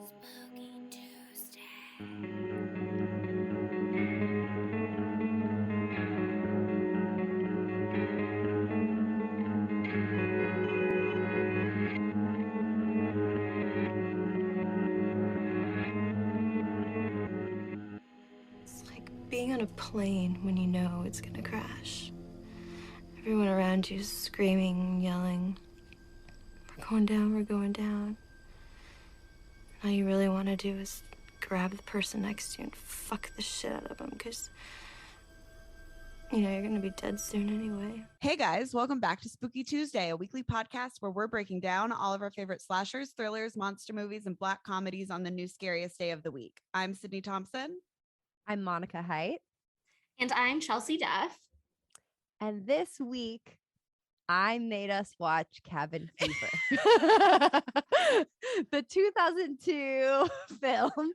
Spooky Tuesday. It's like being on a plane when you know it's gonna crash. Everyone around you is screaming, yelling, "We're going down, we're going down." All you really want to do is grab the person next to you and fuck the shit out of them because, you're gonna be dead soon anyway. Hey guys, welcome back to Spooky Tuesday, a weekly podcast where we're breaking down all of our favorite slashers, thrillers, monster movies, and black comedies on the new scariest day of the week. I'm Sydney Thompson. I'm Monica Height. And I'm Chelsea Duff. And this week, I made us watch Cabin Fever, the 2002 film.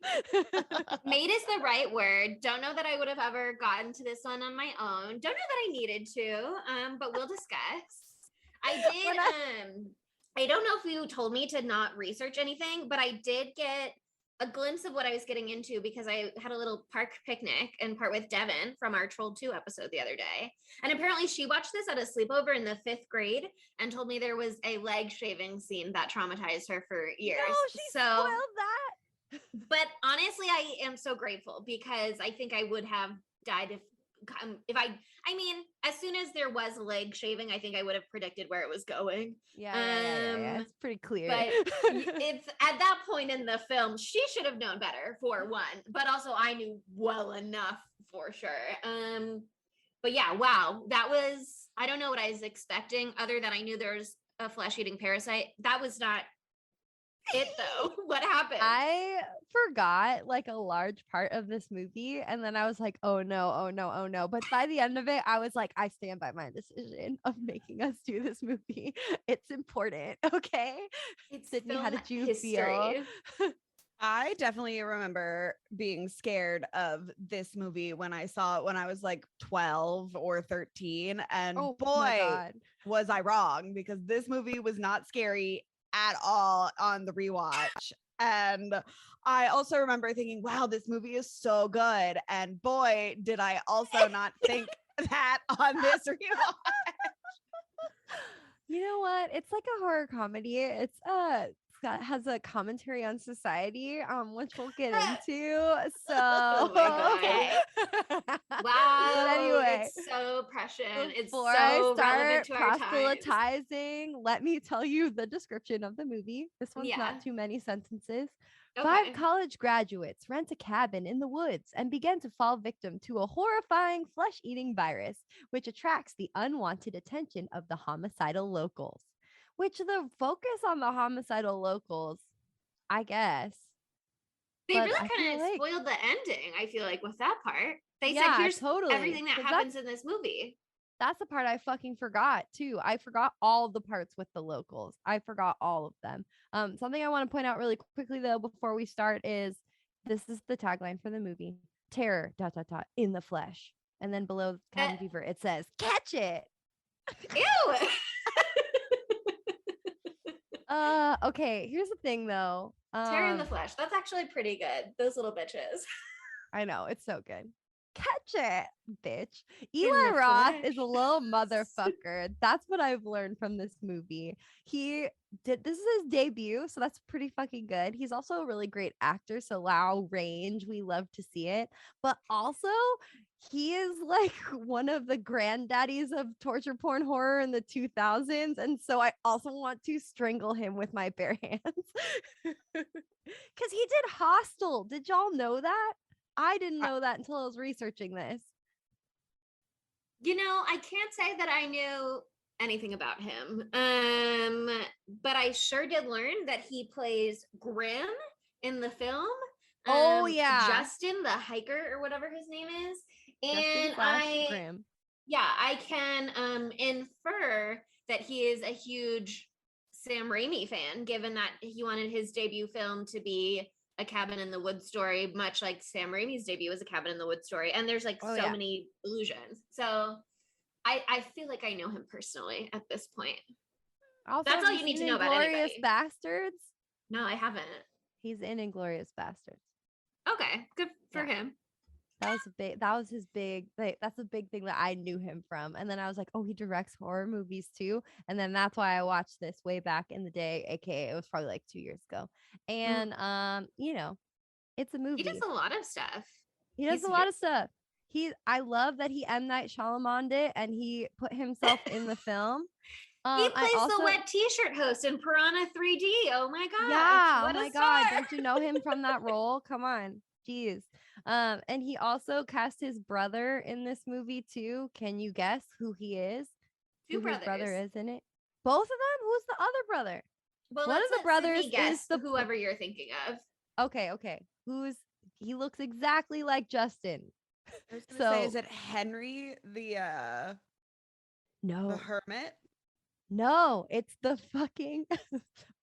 Made is the right word. Don't know that I would have ever gotten to this one on my own. Don't know that I needed to, but we'll discuss. I don't know if you told me to not research anything, but I did get a glimpse of what I was getting into because I had a little park picnic and part with Devin from our Troll 2 episode the other day. And apparently she watched this at a sleepover in the 5th grade and told me there was a leg shaving scene that traumatized her for years. No, she spoiled that. But honestly, I am so grateful because I think I would have died I mean, as soon as there was leg shaving, I think I would have predicted where it was going. Yeah, it's pretty clear. But it's at that point in the film, she should have known better for one, but also I knew well enough for sure. But yeah, wow, that was, I don't know what I was expecting other than I knew there was a flesh-eating parasite. That was not it though. What happened? I forgot like a large part of this movie, and then I was like, oh no. But by the end of it, I was like, I stand by my decision of making us do this movie. It's important. Okay. It's Sydney, how did you history. feel? I definitely remember being scared of this movie when I saw it when I was like 12 or 13. And boy, was I wrong, because this movie was not scary at all on the rewatch. And I also remember thinking, wow, this movie is so good. And boy, did I also not think that on this rewatch. You know what? It's like a horror comedy. Has a commentary on society, which we'll get into. So, oh my God. Wow. But anyway, it's so prescient. It's before so I start relevant to our times. proselytizing, let me tell you the description of the movie. This one's not too many sentences. Okay. 5 college graduates rent a cabin in the woods and begin to fall victim to a horrifying flesh-eating virus, which attracts the unwanted attention of the homicidal locals. Which the focus on the homicidal locals, I guess. They really kind of spoiled the ending, I feel like, with that part. They said, here's everything that happens in this movie. That's the part I fucking forgot, too. I forgot all the parts with the locals. I forgot all of them. Something I want to point out really quickly, though, before we start is this is the tagline for the movie. Terror, ... in the flesh. And then below Cabin Fever, it says, catch it. Ew. Okay, here's the thing though. Terror in the flesh. That's actually pretty good. Those little bitches. I know, it's so good. Catch it, bitch. Eli Roth is a little motherfucker. That's what I've learned from this movie. This is his debut, so that's pretty fucking good. He's also a really great actor, so allow range. We love to see it. But also, he is like one of the granddaddies of torture porn horror in the 2000s. And so I also want to strangle him with my bare hands. Because he did Hostel. Did y'all know that? I didn't know that until I was researching this. You know, I can't say that I knew anything about him. But I sure did learn that he plays Grim in the film. Oh yeah. Justin the hiker or whatever his name is. And Grim. Yeah, I can infer that he is a huge Sam Raimi fan, given that he wanted his debut film to be a cabin in the woods story, much like Sam Raimi's debut was a cabin in the woods story. And there's like many illusions. So I feel like I know him personally at this point. Also, that's all you need to know about Glorious anybody. Bastards? No, I haven't. He's in Inglourious Bastards. Okay, good for him. That was his big, like, that's a big thing that I knew him from. And then I was like, oh, he directs horror movies too. And then that's why I watched this way back in the day, aka it was probably like 2 years ago. And you know, it's a movie. He does a lot of stuff. He does a lot of stuff. I love that he M. Night Shyamalan'd it and he put himself in the film. He plays the wet t-shirt host in Piranha 3D. Oh my god. Yeah. Oh my god. Don't you know him from that role? Come on. Jeez. And he also cast his brother in this movie too. Can you guess who he is? Two brothers. His brother is in it. Both of them? Who's the other brother? Well, one of the brothers is whoever you're thinking of. Okay. He looks exactly like Justin. I was gonna say, is it Henry the hermit? No, it's the fucking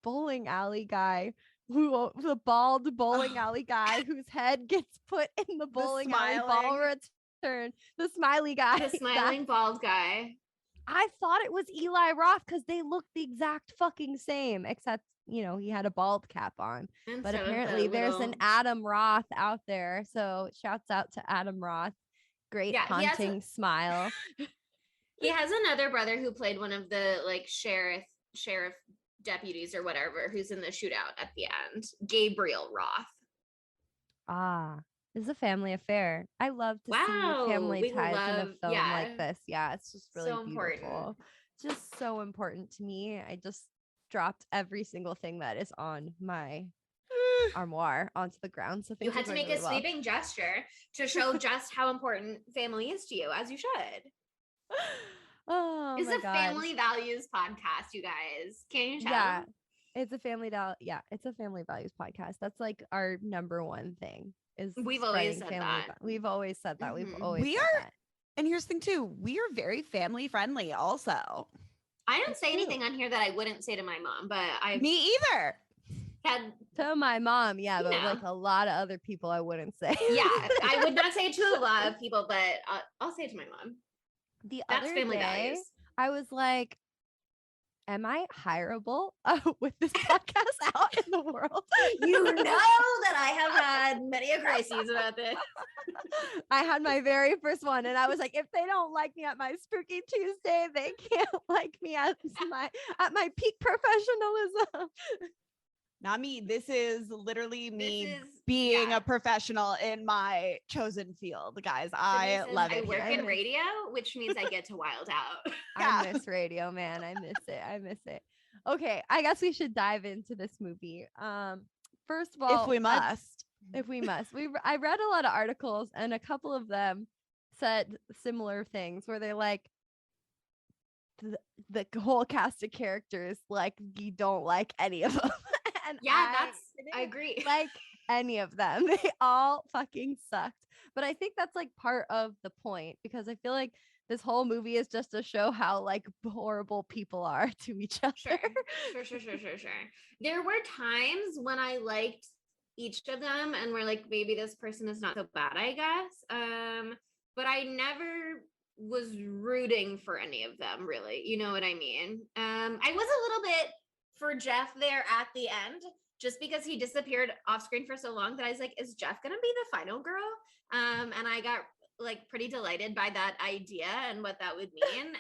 bowling alley guy. The bald bowling alley guy whose head gets put in the bowling alley ball return. The smiley guy. The smiling bald guy. I thought it was Eli Roth because they look the exact fucking same, except, you know, he had a bald cap on. But apparently there's an Adam Roth out there. So shouts out to Adam Roth. Great haunting smile. He has another brother who played one of the like sheriff deputies or whatever, who's in the shootout at the end. Gabriel Roth. This is a family affair. I love to see family ties in a film like this. Yeah, it's just really so beautiful. Important. It's just so important to me. I just dropped every single thing that is on my armoire onto the ground. So you had to make a sweeping gesture to show just how important family is to you, as you should. Oh, it's a family values podcast, you guys. Can you tell? Yeah, it's a family it's a family values podcast. That's like our number one thing. We've always said that. We've always said that. And here's the thing too. We are very family friendly. Also, I don't say anything on here that I wouldn't say to my mom, but me either. To my mom, yeah, but like a lot of other people, I wouldn't say. Yeah, I would not say it to a lot of people, but I'll say it to my mom. That's family values. I was like, am I hireable with this podcast out in the world? You know that I have had many a crises about this. I had my very first one, and I was like, if they don't like me at my Spooky Tuesday, they can't like me at my peak professionalism. Not me. This is literally me being a professional in my chosen field, guys. I love it. I work in radio, which means I get to wild out. I miss radio, man. I miss it. Okay, I guess we should dive into this movie. First of all, if we must. I read a lot of articles, and a couple of them said similar things where they're like, the whole cast of characters, like, you don't like any of them. And I agree. Like any of them. They all fucking sucked. But I think that's like part of the point, because I feel like this whole movie is just to show how like horrible people are to each other. Sure. There were times when I liked each of them and we're like, maybe this person is not so bad, I guess. But I never was rooting for any of them, really. You know what I mean? I was a little bit for Jeff there at the end, just because he disappeared off screen for so long that I was like, is Jeff gonna be the final girl? And I got like pretty delighted by that idea and what that would mean.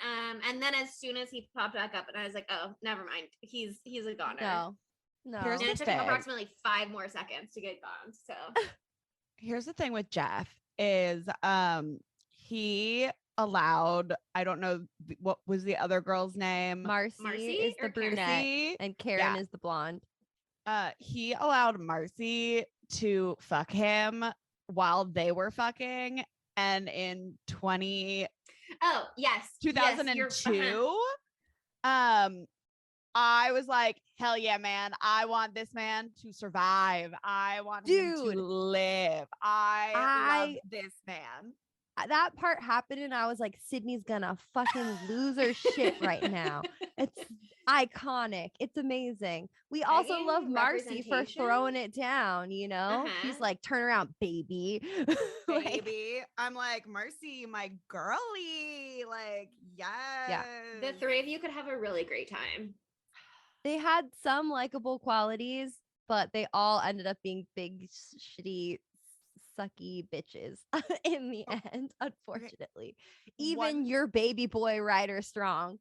And then as soon as he popped back up, and I was like, oh, never mind. He's a goner. No. And it took him approximately 5 more seconds to get gone. So here's the thing with Jeff is he allowed, I don't know what was the other girl's name. Marcy is the brunette and Karen is the blonde. He allowed Marcy to fuck him while they were fucking, and in 2002 I was like, hell yeah, man, I want this man to survive. I want him to live. I love this man. That part happened and I was like, Sydney's gonna fucking lose her shit right now. It's iconic. It's amazing. We also love Marcy for throwing it down, you know? He's like, turn around, baby. Baby. I'm like, Marcy, my girly. Like, yes. Yeah. The 3 of you could have a really great time. They had some likable qualities. but they all ended up being big, shitty, sucky bitches in the end, unfortunately. Even your baby boy Ryder Strong.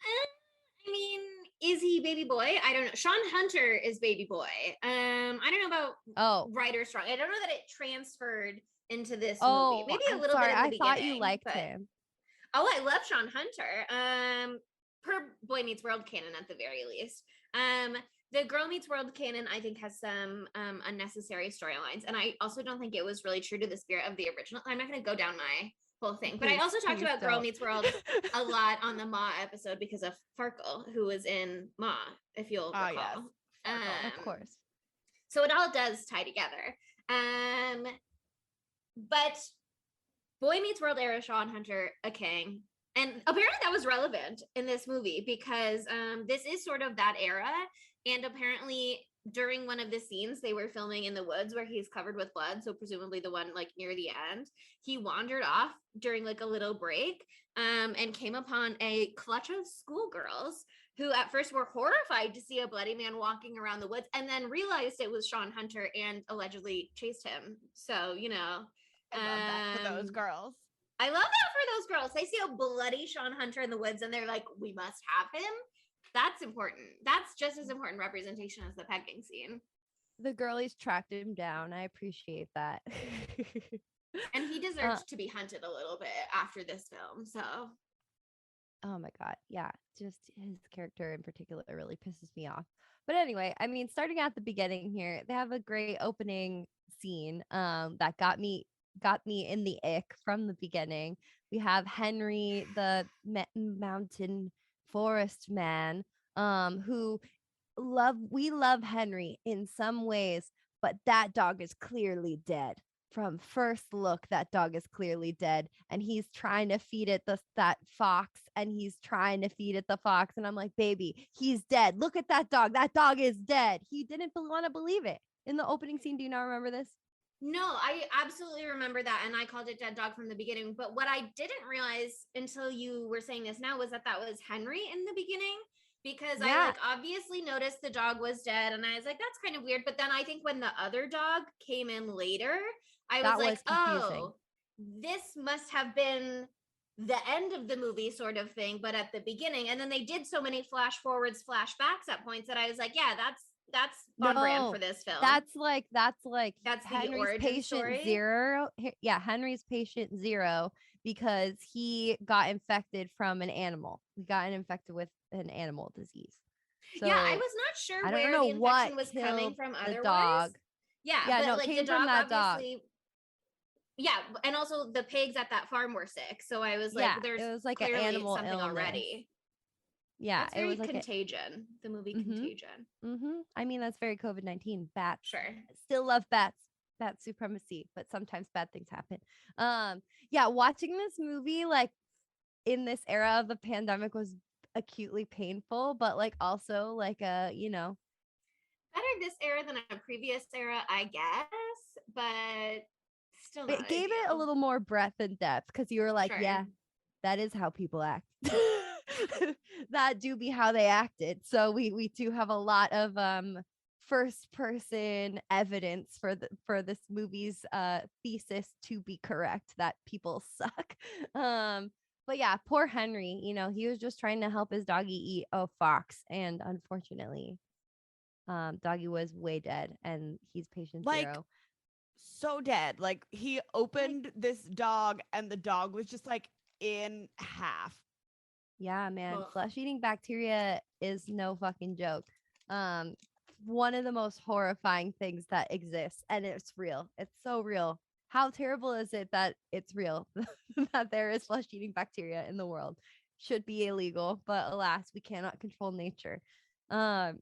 I mean, is he baby boy? I don't know. Shawn Hunter is baby boy. I don't know about Ryder Strong. I don't know that it transferred into this movie. Maybe a little bit in the beginning. I thought you liked him. Oh, I love Shawn Hunter. Per Boy Meets World canon at the very least. The Girl Meets World canon, I think, has some unnecessary storylines. And I also don't think it was really true to the spirit of the original. I'm not going to go down my whole thing. But I also talked about Girl Meets World a lot on the Ma episode because of Farkle, who was in Ma, if you'll recall. Yes. Of course. So it all does tie together. But Boy Meets World era Shawn Hunter, a king. And apparently that was relevant in this movie because this is sort of that era. And apparently during one of the scenes they were filming in the woods where he's covered with blood, so presumably the one like near the end, he wandered off during like a little break and came upon a clutch of schoolgirls who at first were horrified to see a bloody man walking around the woods and then realized it was Shawn Hunter and allegedly chased him. So, you know, I love that for those girls. I love that for those girls. They see a bloody Shawn Hunter in the woods and they're like, we must have him. That's important. That's just as important representation as the pegging scene. The girlies tracked him down. I appreciate that. And he deserves to be hunted a little bit after this film. So, oh my God. Yeah. Just his character in particular really pisses me off. But anyway, I mean, starting at the beginning here, they have a great opening scene that got me in the ick from the beginning. We have Henry, the mountain forest man, who we love Henry in some ways, but that dog is clearly dead. From first look, that dog is clearly dead, and he's trying to feed it that fox, and he's trying to feed it the fox, and I'm like, baby, he's dead. Look at that dog. That dog is dead. He didn't want to believe it in the opening scene. Do you not remember this? No, I absolutely remember that, and I called it dead dog from the beginning. But what I didn't realize until you were saying this now was that was Henry in the beginning, because I like obviously noticed the dog was dead, and I was like, that's kind of weird. But then I think when the other dog came in later, I was like, oh, this must have been the end of the movie sort of thing, but at the beginning. And then they did so many flash forwards, flashbacks at points that I was like, yeah, that's on brand for this film. That's Henry's patient story. Zero. Yeah, Henry's patient zero, because he got infected from an animal. He got infected with an animal disease. So, yeah, I was not sure where the infection was coming from otherwise. Dog. Yeah, but no, like the dog obviously. Dog. Yeah, and also the pigs at that farm were sick. So I was like, there's it was like an animal something illness. Already. Yeah, it was like Contagion, the movie Contagion. I mean, that's very COVID-19. Bats. Sure. Still love bats. Bat supremacy, but sometimes bad things happen. Yeah, watching this movie like in this era of the pandemic was acutely painful, but like also like you know, better this era than a previous era, I guess, but still not it gave it a little more breadth and depth because you were like, yeah, that is how people act. That do be how they acted. So we do have a lot of first person evidence for this movie's thesis to be correct, that people suck. But yeah, poor Henry, you know, he was just trying to help his doggy eat a fox, and unfortunately doggy was way dead, and he's patient zero. So dead. Like he opened this dog and the dog was just like in half. Yeah, man. Flesh-eating bacteria is no fucking joke. One of the most horrifying things that exists, and it's real. It's so real. How terrible is it that it's real? That there is flesh-eating bacteria in the world. Should be illegal, but alas, we cannot control nature. But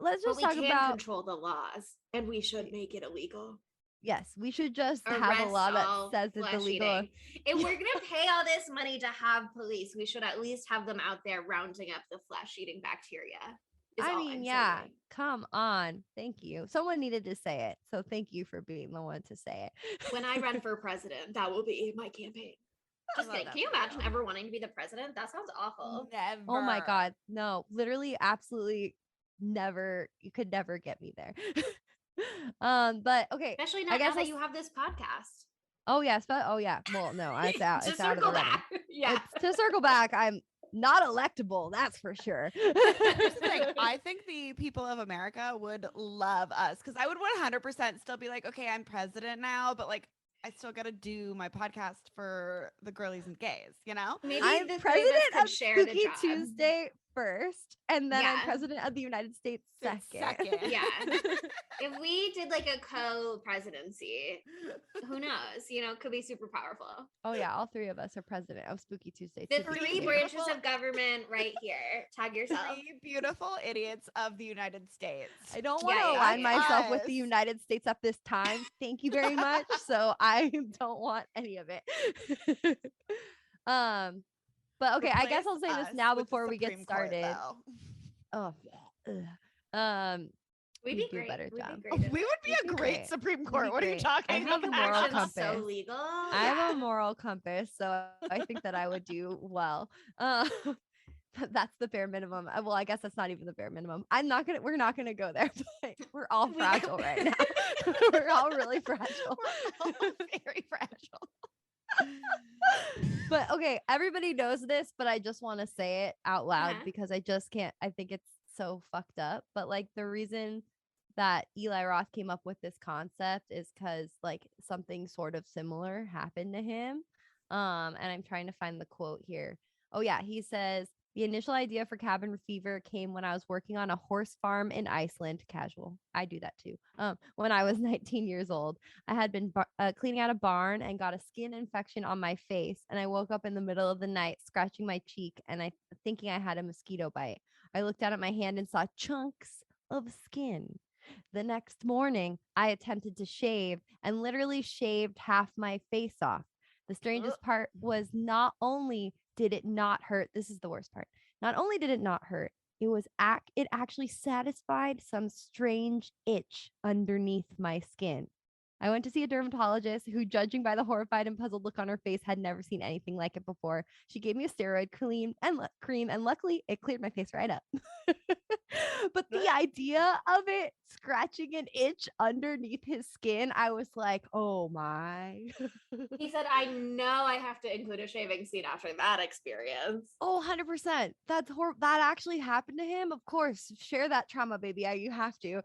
let's just talk about. We can control the laws, and we should make it illegal. Yes, we should just have a law that says it's illegal. If we're going to pay all this money to have police, we should at least have them out there rounding up the flesh-eating bacteria. I mean, yeah, come on. Thank you. Someone needed to say it. So thank you for being the one to say it. When I run for president, that will be my campaign. Just kidding. Can you imagine ever wanting to be the president? That sounds awful. Never. Oh my God. No, literally, absolutely you could never get me there. But okay, especially not now that you have this podcast. Oh yeah, well, no, it's out. It's out of the running. Yeah, it's to circle back. I'm not electable, that's for sure. I think the people of America would love us because I would 100% still be like, okay, I'm president now, but like I still got to do my podcast for the girlies and gays, you know? Maybe I'm the president could of share Spooky the job. Tuesday first, and then I'm president of the United States second. Yeah. If we did like a co-presidency, who knows? You know, it could be super powerful. Oh yeah, all three of us are president of Spooky Tuesday. The three branches of government right here. Tag yourself. Three beautiful idiots of the United States. I don't want to align myself with the United States at this time. Thank you very much. So I don't want any of it. But okay, I guess I'll say this now before we get started. We'd be great. Better job. We would be a great Supreme Court. What are you talking about? I have a moral compass. So legal. I have a moral compass, so I think that I would do well. That's the bare minimum. Well, I guess that's not even the bare minimum. We're not gonna go there. But we're all fragile right now. We're all really fragile. We're all very fragile. But okay, everybody knows this, but I just want to say it out loud because I just can't. I think it's so fucked up. But like the reason that Eli Roth came up with this concept is because like something sort of similar happened to him. And I'm trying to find the quote here. Oh yeah, he says, the initial idea for Cabin Fever came when I was working on a horse farm in Iceland. Casual. I do that too. When I was 19 years old, I had been cleaning out a barn and got a skin infection on my face. And I woke up in the middle of the night, scratching my cheek and thinking I had a mosquito bite. I looked down at my hand and saw chunks of skin. The next morning, I attempted to shave and literally shaved half my face off. The strangest part was not only did it not hurt, this is the worst part. Not only did it not hurt, it actually satisfied some strange itch underneath my skin. I went to see a dermatologist who, judging by the horrified and puzzled look on her face, had never seen anything like it before. She gave me a steroid cream, and luckily it cleared my face right up. But the idea of it scratching an itch underneath his skin, I was like, oh my. He said, I know I have to include a shaving scene after that experience. Oh, 100%. That's horrible. That actually happened to him. Of course, share that trauma, baby. You have to.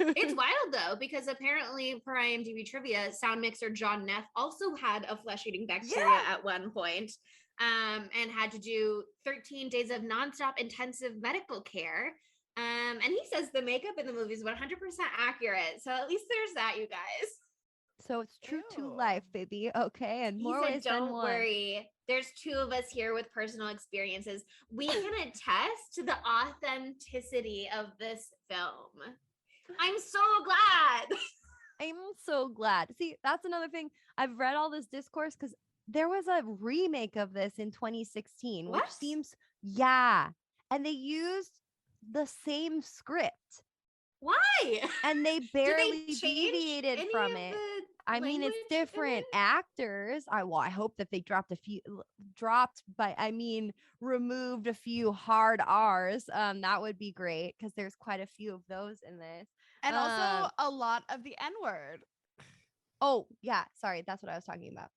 It's wild though, because apparently per IMDb trivia, sound mixer John Neff also had a flesh-eating bacteria at one point, and had to do 13 days of nonstop intensive medical care. And he says the makeup in the movie is 100% accurate. So at least there's that, you guys. So it's true to life, baby. Okay. And more ways than one. Don't worry. There's two of us here with personal experiences. We can attest to the authenticity of this film. I'm so glad. I'm so glad. See, that's another thing. I've read all this discourse because there was a remake of this in 2016, which seems, and they used the same script. Why? And they barely deviated from it. I mean, it's different actors. I hope that they removed a few hard R's. That would be great because there's quite a few of those in this. And also a lot of the N-word. Oh, yeah. Sorry. That's what I was talking about.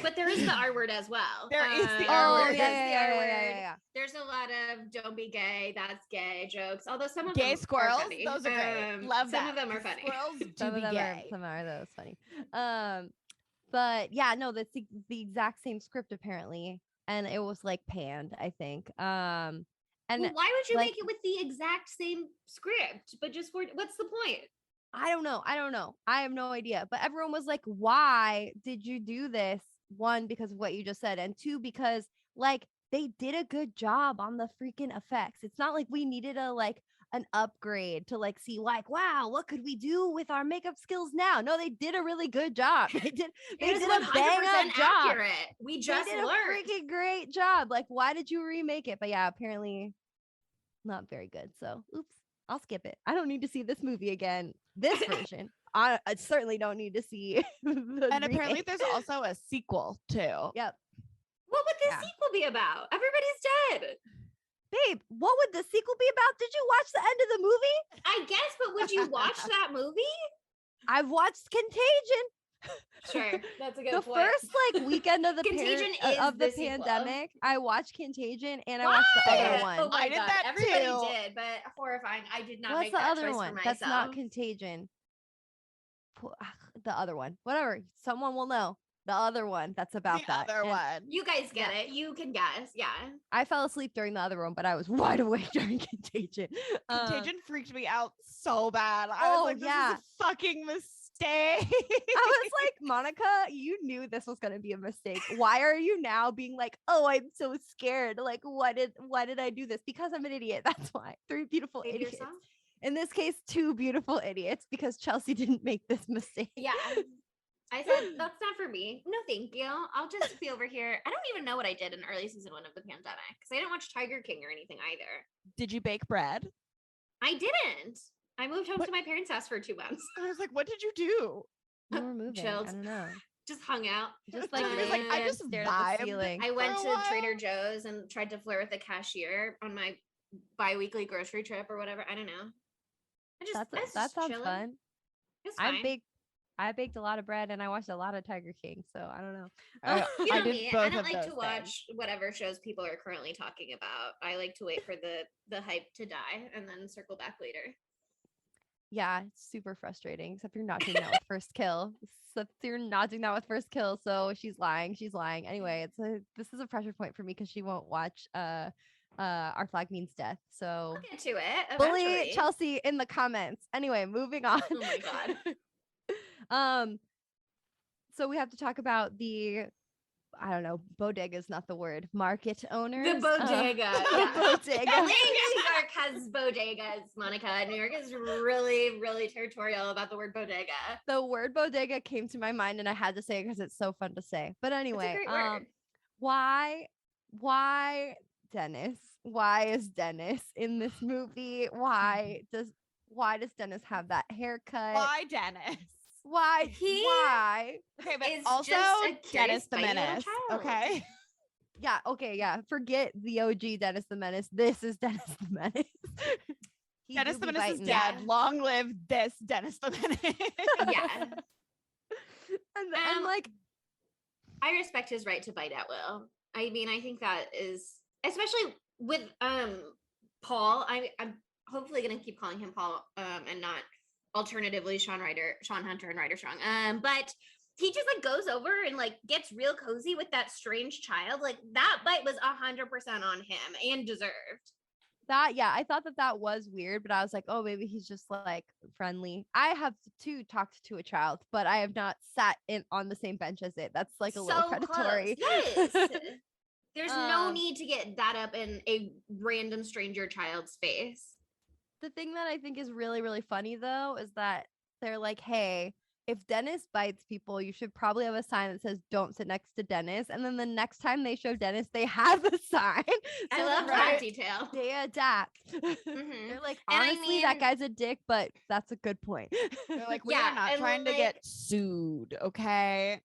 But there is the R word as well. There is the R word. Yeah. There's a lot of "don't be gay," "that's gay" jokes. Although some of gay them squirrels, are funny. Those are great. Love some that. of them are funny. Squirrels do some be gay. Some are those funny. But yeah, no, that's the exact same script apparently, and it was like panned, I think. And why would you make it with the exact same script, but just for what's the point? I don't know. I have no idea. But everyone was like, why did you do this? One, because of what you just said. And two, because like they did a good job on the freaking effects. It's not like we needed an upgrade to like see like, wow, what could we do with our makeup skills now? No, they did a really good job. They did a bang up job. Accurate. We just did learned a freaking great job. Like, why did you remake it? But yeah, apparently not very good. So oops, I'll skip it. I don't need to see this movie again. This version. I certainly don't need to see and apparently there's also a sequel too. Yep. What would this sequel be about? Everybody's dead. Babe, what would the sequel be about? Did you watch the end of the movie? I guess, but would you watch that movie? I've watched Contagion. Sure, that's a good The point. first like weekend of the Contagion is of the sequel. pandemic, I watched Contagion and I Why? watched the other one. Oh my I did God. that Everybody too. did, but horrifying. I did not What's make the that other choice one? for myself. That's not Contagion. The other one. Whatever. Someone will know. The other one. That's about The that. other And one. You guys get it. You can guess. Yeah. I fell asleep during the other one, but I was wide awake during Contagion. Contagion freaked me out so bad. I Oh, was like, this yeah. is a fucking mistake. I was like, Monica, you knew this was going to be a mistake. Why are you now being like, oh, I'm so scared? Like, why did I do this? Because I'm an idiot. That's why. 3 beautiful Save idiots. yourself? In this case, 2 beautiful idiots because Chelsea didn't make this mistake. Yeah. I said, that's not for me. No, thank you. I'll just be over here. I don't even know what I did in early season 1 of the pandemic because I didn't watch Tiger King or anything either. Did you bake bread? I didn't. I moved home to my parents' house for 2 months. I was like, what did you do? You were moving. Chilled. I don't know. Just hung out. Just like, She was like, I just stared at the vibed. ceiling. I went for to a while. Trader Joe's and tried to flirt with the cashier on my bi-weekly grocery trip or whatever. I don't know. I was That just sounds chilling. fun. It was fine. I baked a lot of bread and I watched a lot of Tiger King, so I don't know. You know I did me. both I of don't like those to things. watch whatever shows people are currently talking about. I like to wait for the hype to die and then circle back later. Yeah, it's super frustrating. Except you're not doing that with first kill. Except you're not doing that with first kill. So she's lying. She's lying. Anyway, this is a pressure point for me because she won't watch Our Flag Means Death. So I'll get to it bully eventually. Chelsea in the comments. Anyway, moving on. Oh my God. So we have to talk about the, I don't know, bodega is not the word. Market owners. The bodega. Yeah. Bodega. LA, New York has bodegas, Monica. New York is really, really territorial about the word bodega. The word bodega came to my mind and I had to say it because it's so fun to say. But anyway, It's a great word. why Dennis? Why is Dennis in this movie? Why does Dennis have that haircut? Why, Dennis? Why? He Okay, but is also just a curious, Dennis the spitey little Menace. child. Okay. Yeah, okay, yeah. Forget the OG Dennis the Menace. This is Dennis the Menace. He Dennis do the be Menace is biting. dead. Yeah. Long live this Dennis the Menace. Yeah. And like, I respect his right to bite at will. I mean, I think that is, especially with Paul. I'm hopefully gonna keep calling him Paul and not alternatively Shawn Hunter and Ryder Strong. But he just like goes over and like gets real cozy with that strange child. Like that bite was 100% on him and deserved. I thought that was weird, but I was like, oh, maybe he's just like friendly. I have too talked to a child, but I have not sat in on the same bench as it. That's like a little predatory. Close. Yes. There's no Um, need to get that up in a random stranger child's face. The thing that I think is really, really funny though is that they're like, hey, if Dennis bites people, you should probably have a sign that says don't sit next to Dennis. And then the next time they show Dennis, they have a sign. I So love they're that like, detail. they adapt. Mhm. They're like, And I honestly, that mean- guy's a dick, but that's a good point. They're like, we Yeah, are not and trying to like- get sued, okay?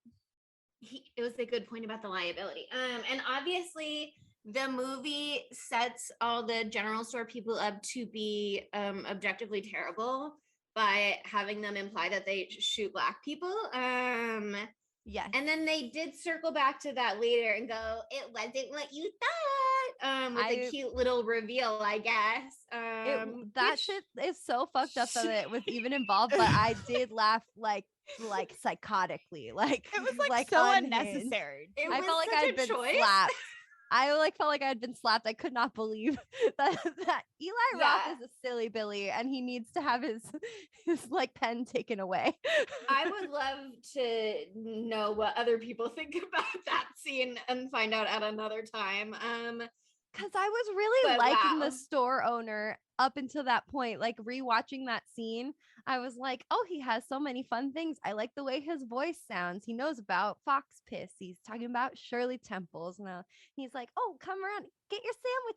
It was a good point about the liability. And obviously the movie sets all the general store people up to be objectively terrible by having them imply that they shoot Black people. Yes. And then they did circle back to that later and go, it wasn't what you thought. With a cute little reveal, I guess. That which- shit is so fucked up that it was even involved, but I did laugh like psychotically. Like It was like so unhinged. unnecessary. It I was felt like such I a had been choice. slapped. I like felt like I had been slapped. I could not believe that Eli Roth Yeah. is a silly Billy and he needs to have his like pen taken away. I would love to know what other people think about that scene and find out at another time. Because I was really But liking wow. the store owner up until that point. Like rewatching that scene, I was like, oh, he has so many fun things. I like the way his voice sounds. He knows about fox piss. He's talking about Shirley Temples. And he's like, oh, come around, get your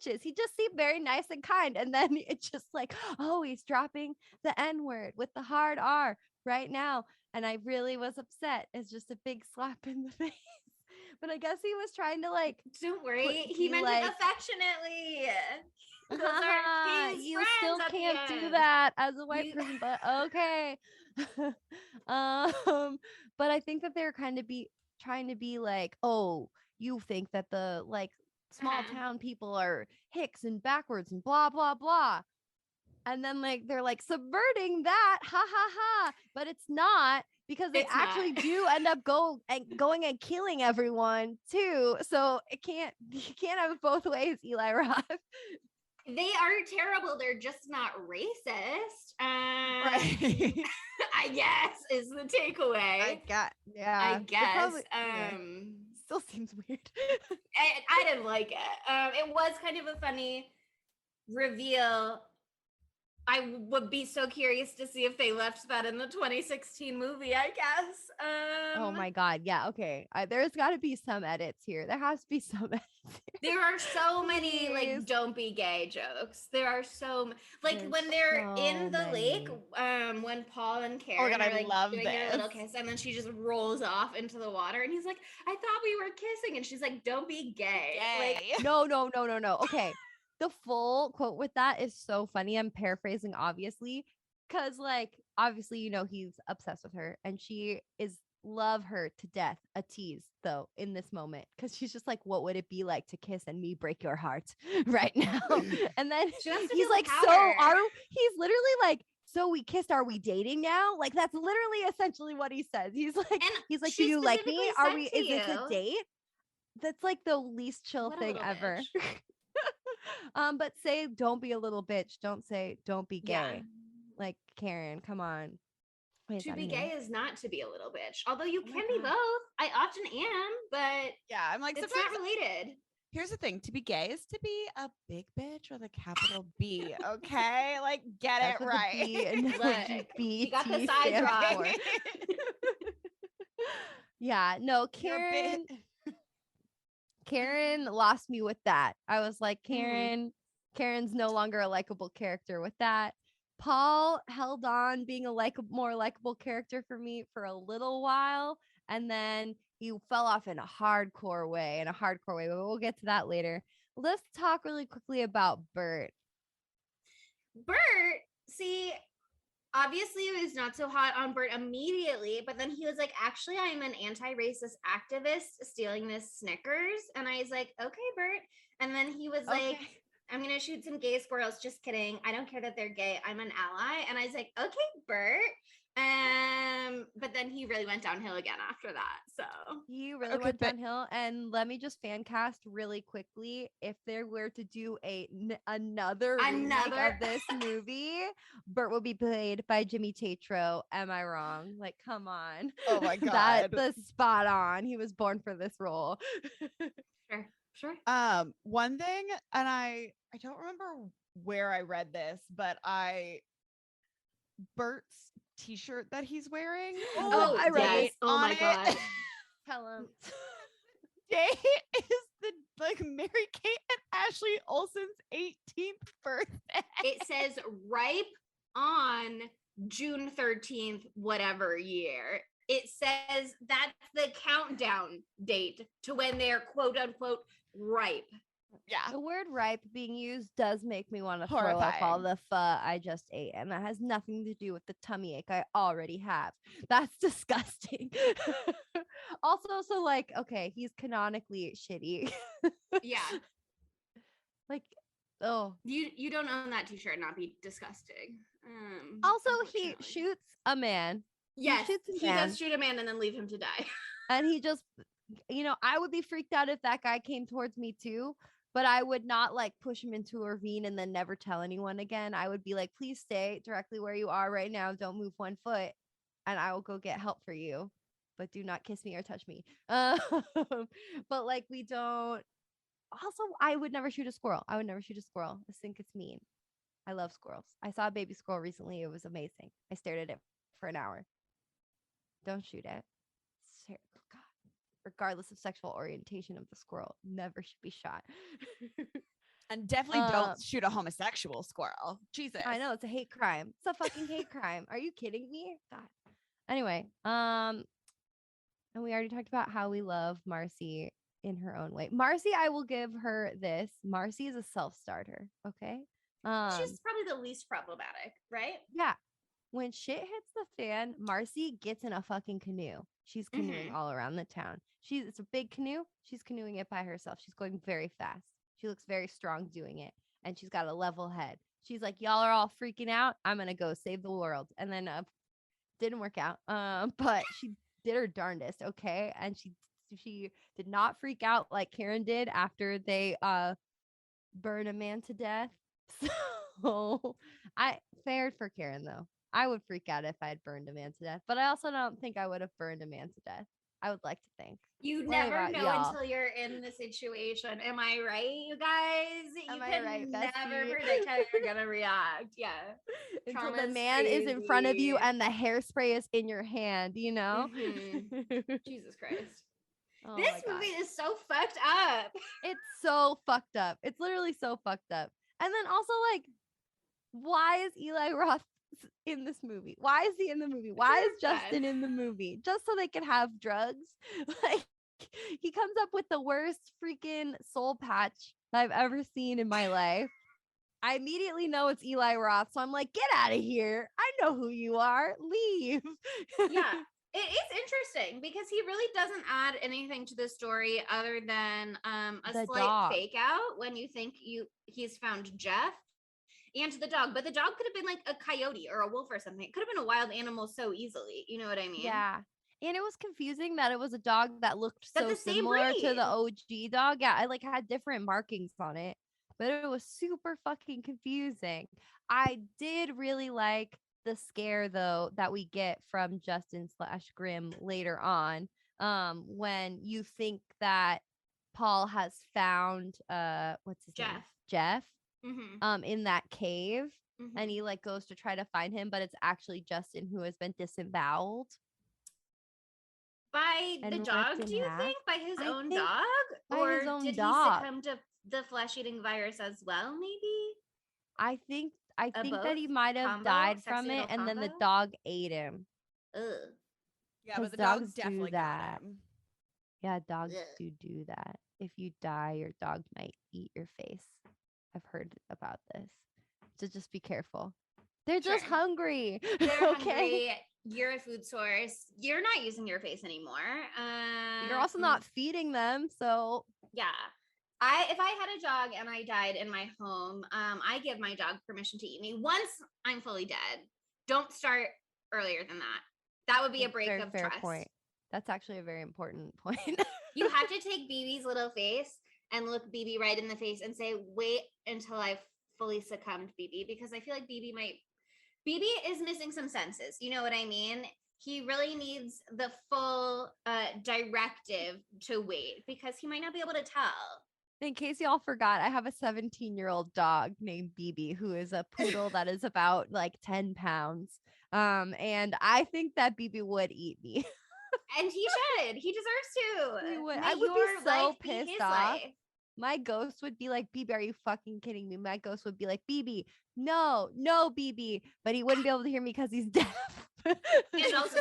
sandwiches. He just seemed very nice and kind. And then it's just like, oh, he's dropping the N word with the hard R right now. And I really was upset. It's just a big slap in the face. But I guess he was trying to like. Don't worry, he be meant like, it affectionately. Those Haha, are his you friends still at the can't do end. that as a white You- person, but okay. But I think that they're kind of trying to be like, oh, you think that the like small town people are hicks and backwards and blah blah blah. And then like they're like subverting that, ha ha ha. But it's not, because they It's actually not. do end up going and killing everyone too. So you can't have it both ways, Eli Roth. They are terrible. They're just not racist. Right. I guess is the takeaway. I got I yeah. guess. Still seems weird. I didn't like it. It was kind of a funny reveal. I would be so curious to see if they left that in the 2016 movie, I guess. Oh my God. Yeah. Okay. There's got to be some edits here. There has to be some edits here. There are so many Please. like "don't be gay" jokes. There are so like There's when they're so in the lake, many. when Paul and Oh Karen my God, are I like love doing their little this. kiss, and then she just rolls off into the water, and he's like, "I thought we were kissing," and she's like, "Don't be gay." Like, No. Okay. The full quote with that is so funny. I'm paraphrasing, obviously, because like obviously, he's obsessed with her, and she is love her to death. A tease though in this moment, because she's just like, what would it be like to kiss and me break your heart right now? And then she wants to he's feel like, the power. he's literally like, so we kissed, are we dating now? Like that's literally essentially what he says. He's like, And do she you like me? specifically Are said we to is this a you- date? That's like the least chill What a thing little ever. bitch. But say don't be a little bitch. Don't say don't be gay. Yeah. Like Karen, come on. Wait, To be gay is not to be a little bitch. Although you Oh my can be God. both. I often am, but Yeah, I'm like, it's sometimes not related. here's the thing: to be gay is to be a big bitch with a capital B. Okay, like get That's it what right. the B and Look, LGBT you got the sides stands wrong. for. Yeah, no, You're a bit- Karen lost me with that. I was like, Mm-hmm. Karen's no longer a likable character with that. Paul held on being a more likable character for me for a little while, and then he fell off in a hardcore way, but we'll get to that later. Let's talk really quickly about Bert. Bert, see, obviously it was not so hot on Bert immediately, but then he was like, actually, I'm an anti-racist activist stealing this Snickers. And I was like, okay, Bert. And then he was like, I'm going to shoot some gay squirrels. Just kidding. I don't care that they're gay. I'm an ally. And I was like, okay, Bert. But then he really went downhill again after that. So he really went downhill. And let me just fan cast really quickly. If there were to do another remake of this movie, Bert will be played by Jimmy Tatro. Am I wrong? Like, come on. Oh my God. That's spot on. He was born for this role. Sure. One thing, and I don't remember where I read this, but Bert's t-shirt that he's wearing. Oh, I read it. Oh my God. Tell him. Day is the Mary-Kate and Ashley Olsen's 18th birthday. It says ripe on June 13th, whatever year. It says that's the countdown date to when they're quote unquote ripe. Yeah. The word ripe being used does make me want to throw up all the pho I just ate. And that has nothing to do with the tummy ache I already have. That's disgusting. Also, so like, okay, he's canonically shitty. Yeah. Like, oh. You don't own that t-shirt and not be disgusting. Also, he shoots a man. Yes, he does shoot a man and then leave him to die. And he just, I would be freaked out if that guy came towards me too. But I would not like push him into a ravine and then never tell anyone again. I would be like, please stay directly where you are right now. Don't move 1 foot and I will go get help for you. But do not kiss me or touch me. But like, we don't. Also, I would never shoot a squirrel. I just think it's mean. I love squirrels. I saw a baby squirrel recently. It was amazing. I stared at it for an hour. Don't shoot it. God. Regardless of sexual orientation of the squirrel, never should be shot. And definitely don't shoot a homosexual squirrel. Jesus. I know, it's a hate crime. It's a fucking hate crime. Are you kidding me? God. Anyway, And we already talked about how we love Marcy in her own way. Marcy, I will give her this. Marcy is a self-starter. Okay. She's probably the least problematic, right? Yeah. When shit hits the fan, Marcy gets in a fucking canoe. She's canoeing all around the town. It's a big canoe. She's canoeing it by herself. She's going very fast. She looks very strong doing it. And she's got a level head. She's like, y'all are all freaking out. I'm going to go save the world. And then didn't work out. But she did her darndest. Okay. And she did not freak out like Karen did after they burn a man to death. So I fared for Karen though. I would freak out if I had burned a man to death, but I also don't think I would have burned a man to death. I would like to think. You never know until you're in the situation. Am I right, you guys? You can never predict how you're gonna react. Yeah. Until the man is in front of you and the hairspray is in your hand, you know? Jesus Christ. Oh, this movie is so fucked up. It's so fucked up. It's literally so fucked up. And then also, like, why is Eli Roth in this movie? Why is he in the movie? Why is Justin in the movie? Just so they can have drugs? Like, he comes up with the worst freaking soul patch I've ever seen in my life. I immediately know it's Eli Roth, so I'm like, get out of here. I know who you are. Leave. Yeah. It is interesting because he really doesn't add anything to the story other than a slight fake out when you think he's found Jeff and the dog. But the dog could have been like a coyote or a wolf or something. It could have been a wild animal so easily. You know what I mean? Yeah. And it was confusing that it was a dog that looked so similar to the OG dog. Yeah, I like had different markings on it, but it was super fucking confusing. I did really like the scare though that we get from Justin / Grimm later on, when you think that Paul has found what's his name? Jeff in that cave, and he like goes to try to find him, but it's actually Justin who has been disemboweled by the dog. Do you think by his own dog, or did he succumb to the flesh-eating virus as well? Maybe I think that he might have died from it, and then the dog ate him. Ugh. Yeah, but the dogs definitely do that. Got him. Yeah, dogs do that. If you die, your dog might eat your face. I've heard about this. So just be careful. They're just hungry. They're hungry. You're a food source. You're not using your face anymore. You're also not feeding them. So yeah. If I had a dog and I died in my home, I give my dog permission to eat me once I'm fully dead. Don't start earlier than that. That would be a break of trust. Point. That's actually a very important point. You have to take BB's little face and look BB right in the face and say, wait until I've fully succumbed, BB, because I feel like BB is missing some senses. You know what I mean? He really needs the full directive to wait because he might not be able to tell. In case y'all forgot, I have a 17-year-old dog named BB who is a poodle that is about like 10 pounds. And I think that BB would eat me. And he should. He deserves to. He would. I would be so pissed off. My ghost would be like, BB, are you fucking kidding me? My ghost would be like, BB, no, BB. But he wouldn't be able to hear me because he's deaf. And also,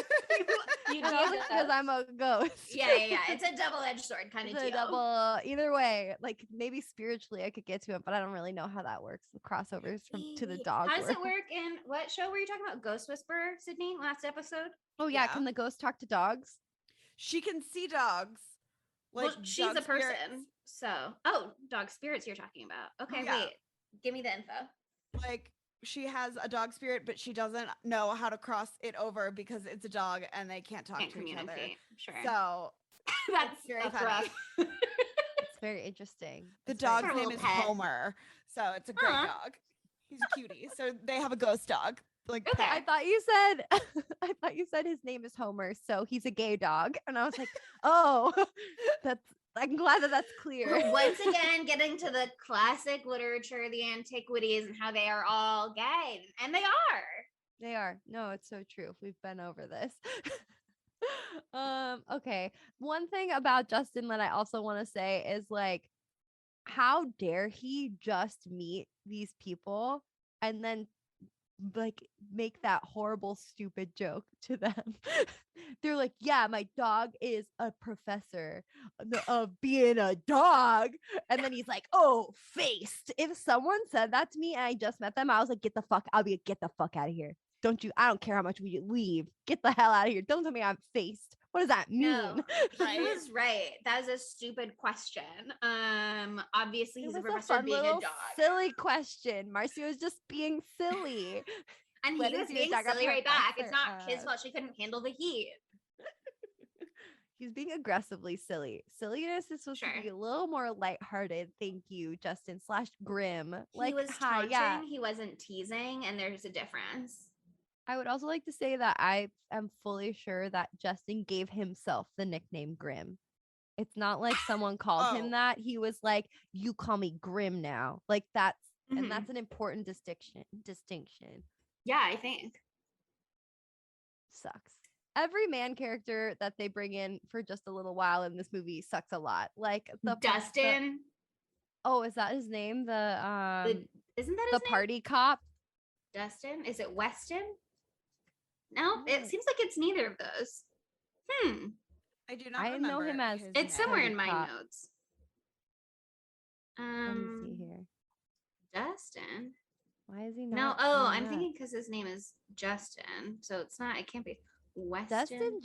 you know, because I'm a ghost. Yeah. It's a double-edged sword kind of deal. Either way, like maybe spiritually I could get to him, but I don't really know how that works. The crossovers to the dog. How does it work in what show were you talking about? Ghost Whisperer, Sydney, last episode? Oh yeah. Can the ghost talk to dogs? She can see dogs. Like, well, she's a person. Spirits. So, dog spirits you're talking about. Okay, wait. Give me the info. Like, she has a dog spirit, but she doesn't know how to cross it over because it's a dog and they can't talk to each other. Sure. So that's very rough. It's very interesting. The dog's name is Homer. So it's a great dog. He's a cutie. So they have a ghost dog. Like, okay. I thought you said his name is Homer, so he's a gay dog. And I was like, oh, I'm glad that that's clear. Once again, getting to the classic literature, the antiquities, and how they are all gay. And they are. They are. No, it's so true. We've been over this. Okay. One thing about Justin that I also want to say is like, how dare he just meet these people and then like make that horrible stupid joke to them. They're like, yeah, my dog is a professor of being a dog. And then he's like, oh, faced. If someone said that to me and I just met them, I was like, get the fuck out of here. I don't care how much we leave. Get the hell out of here. Don't tell me I'm faced. What does that mean? No, he was right. That was a stupid question. Obviously he's a professor being a dog. Silly question. Marcy was just being silly. And he was being silly right back. It's not his fault she couldn't handle the heat. He's being aggressively silly. Silliness is supposed to be a little more lighthearted. Thank you, Justin / Grim. He was taunting, he wasn't teasing, and there's a difference. I would also like to say that I am fully sure that Justin gave himself the nickname Grim. It's not like someone called him that. He was like, you call me Grim now. Like that's and that's an important distinction. Yeah, I think. Sucks. Every man character that they bring in for just a little while in this movie sucks a lot. Like Dustin. Is that his name? Isn't that his name? The party cop? Dustin? Is it Weston? No, it seems like it's neither of those. I do not remember. know him as it's somewhere in my notes. Let me see here. Dustin. Why is he not? No, I'm thinking because his name is Justin. So it's not, it can't be Weston.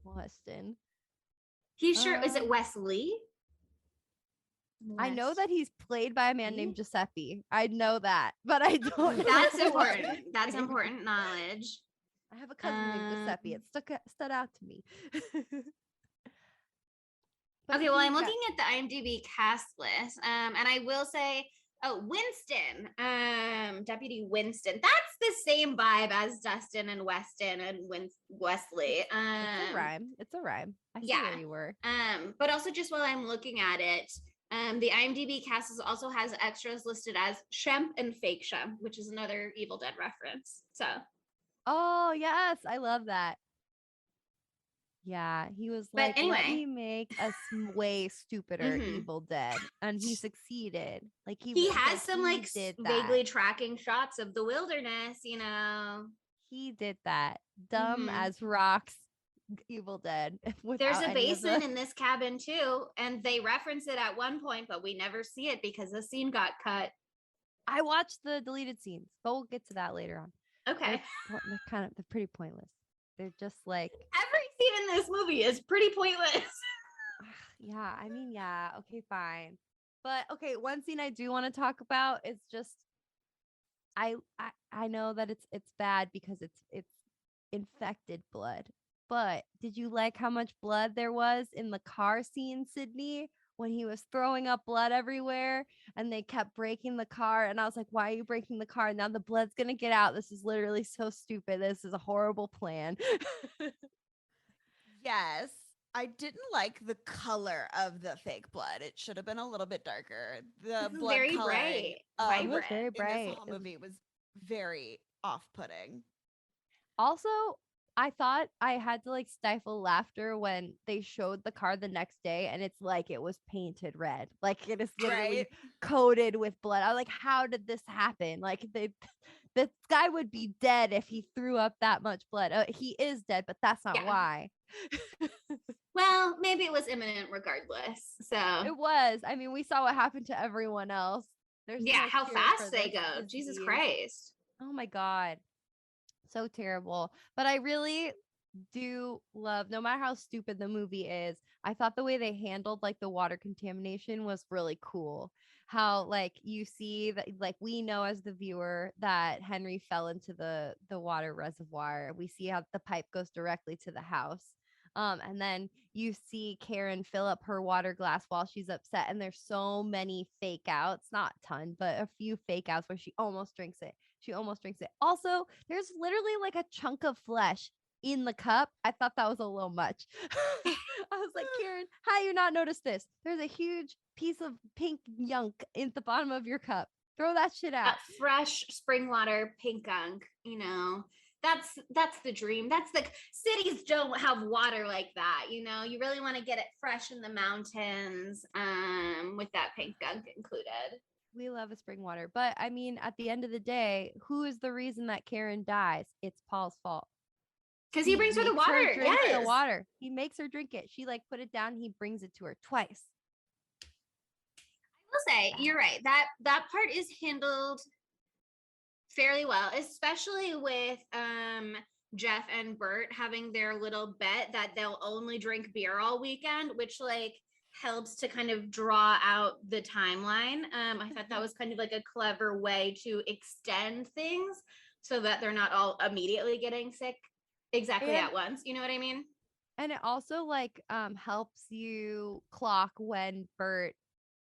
Weston. He's sure, is it Wesley? I know that he's played by a man named Giuseppe. I know that, but I don't know. That's important. That's important knowledge. I have a cousin named Giuseppe. It stood out to me. Okay, well, I'm looking at the IMDb cast list, and I will say, Winston, Deputy Winston. That's the same vibe as Dustin and Weston and Wesley. It's a rhyme. I see where you were. But also just while I'm looking at it, the IMDb cast also has extras listed as Shemp and Fake Shemp, which is another Evil Dead reference. So. Oh yes, I love that. Yeah, he was like, let me make a way stupider Evil Dead, and he succeeded. Like he has some like vaguely tracking shots of the wilderness, He did that. Dumb as rocks. Evil Dead. There's a basin in this cabin too, and they reference it at one point, but we never see it because the scene got cut. I watched the deleted scenes, but we'll get to that later on. Okay. They're pretty pointless. They're just like every scene in this movie is pretty pointless. Yeah, I mean, yeah, okay, fine. But okay, one scene I do want to talk about is just I know that it's bad because it's infected blood. But did you like how much blood there was in the car scene, Sydney, when he was throwing up blood everywhere and they kept breaking the car? And I was like, why are you breaking the car? Now the blood's going to get out. This is literally so stupid. This is a horrible plan. Yes. I didn't like the color of the fake blood. It should have been a little bit darker. The blood very color bright. It was very bright. In this whole movie was very off-putting. Also, I thought I had to like stifle laughter when they showed the car the next day and it's like it was painted red. Like it is literally coated with blood. I was like, how did this happen? Like this guy would be dead if he threw up that much blood. He is dead, but that's not why. Well, maybe it was imminent regardless. So it was. I mean, we saw what happened to everyone else. There's how fast they go. Jesus Christ. Oh my God. So terrible. But I really do love, no matter how stupid the movie is, I thought the way they handled like the water contamination was really cool. How like you see that, like we know as the viewer that Henry fell into the water reservoir. We see how the pipe goes directly to the house. And then you see Karen fill up her water glass while she's upset. And there's so many fake outs, not a ton, but a few fake outs where she almost drinks it. Also, there's literally like a chunk of flesh in the cup. I thought that was a little much. I was like, Karen, how you not notice this? There's a huge piece of pink yunk in the bottom of your cup. Throw that shit out. That fresh spring water pink gunk, that's the dream. That's the cities don't have water like that. You really want to get it fresh in the mountains with that pink gunk included. We love a spring water. But I mean, at the end of the day, who is the reason that Karen dies? It's Paul's fault. Because he brings her the water. Drink the water. He makes her drink it. She like put it down. He brings it to her twice. I will say, you're right. That part is handled fairly well, especially with Jeff and Bert having their little bet that they'll only drink beer all weekend, which like helps to kind of draw out the timeline. I thought that was kind of like a clever way to extend things so that they're not all immediately getting sick exactly at once. You know what I mean? And it also like helps you clock when Bert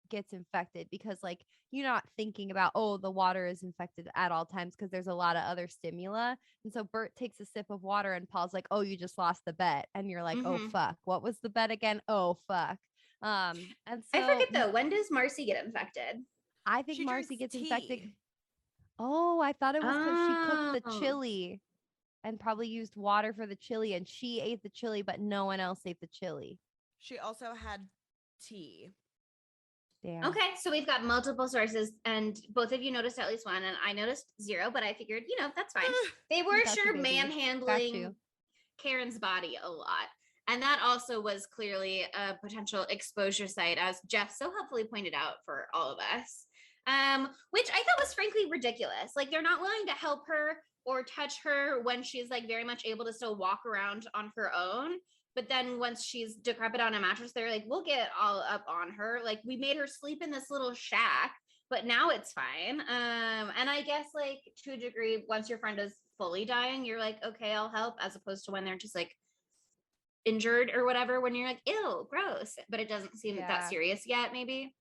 gets infected, because like you're not thinking about, oh, the water is infected at all times because there's a lot of other stimuli. And so Bert takes a sip of water and Paul's like, oh, you just lost the bet. And you're like, oh fuck, what was the bet again? Oh fuck. And so I forget though, when does Marcy get infected? I think Marcy gets infected. Oh, I thought it was because she cooked the chili and probably used water for the chili, and she ate the chili, but no one else ate the chili. She also had tea. Damn. Okay, so we've got multiple sources, and both of you noticed at least one, and I noticed zero, but I figured, that's fine. They were sure manhandling Karen's body a lot. And that also was clearly a potential exposure site, as Jeff so helpfully pointed out for all of us, which I thought was frankly ridiculous. Like, they're not willing to help her or touch her when she's like very much able to still walk around on her own. But then once she's decrepit on a mattress, they're like, we'll get all up on her. Like, we made her sleep in this little shack, but now it's fine. And I guess like to a degree, once your friend is fully dying, you're like, okay, I'll help, as opposed to when they're just like injured or whatever, when you're like, ew, gross, but it doesn't seem that serious yet, maybe.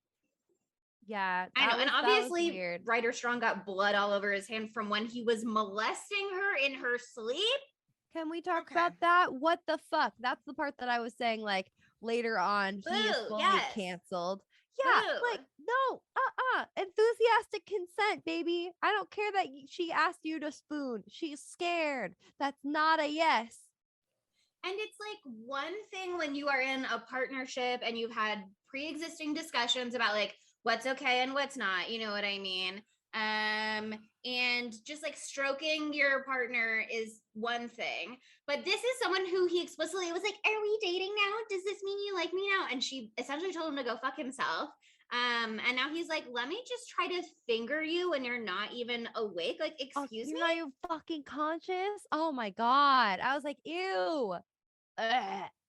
Yeah, I know. And obviously Ryder Strong got blood all over his hand from when he was molesting her in her sleep. Can we talk about that? What the fuck? That's the part that I was saying, like later on, he is fully canceled. Yeah, like no, enthusiastic consent, baby. I don't care that she asked you to spoon. She's scared. That's not a yes. And it's like one thing when you are in a partnership and you've had pre-existing discussions about like what's okay and what's not, you know what I mean? And just like stroking your partner is one thing, but this is someone who he explicitly was like, are we dating now? Does this mean you like me now? And she essentially told him to go fuck himself. And now he's like, let me just try to finger you when you're not even awake. Like, excuse me? You're not even fucking conscious? Oh my God. I was like, ew.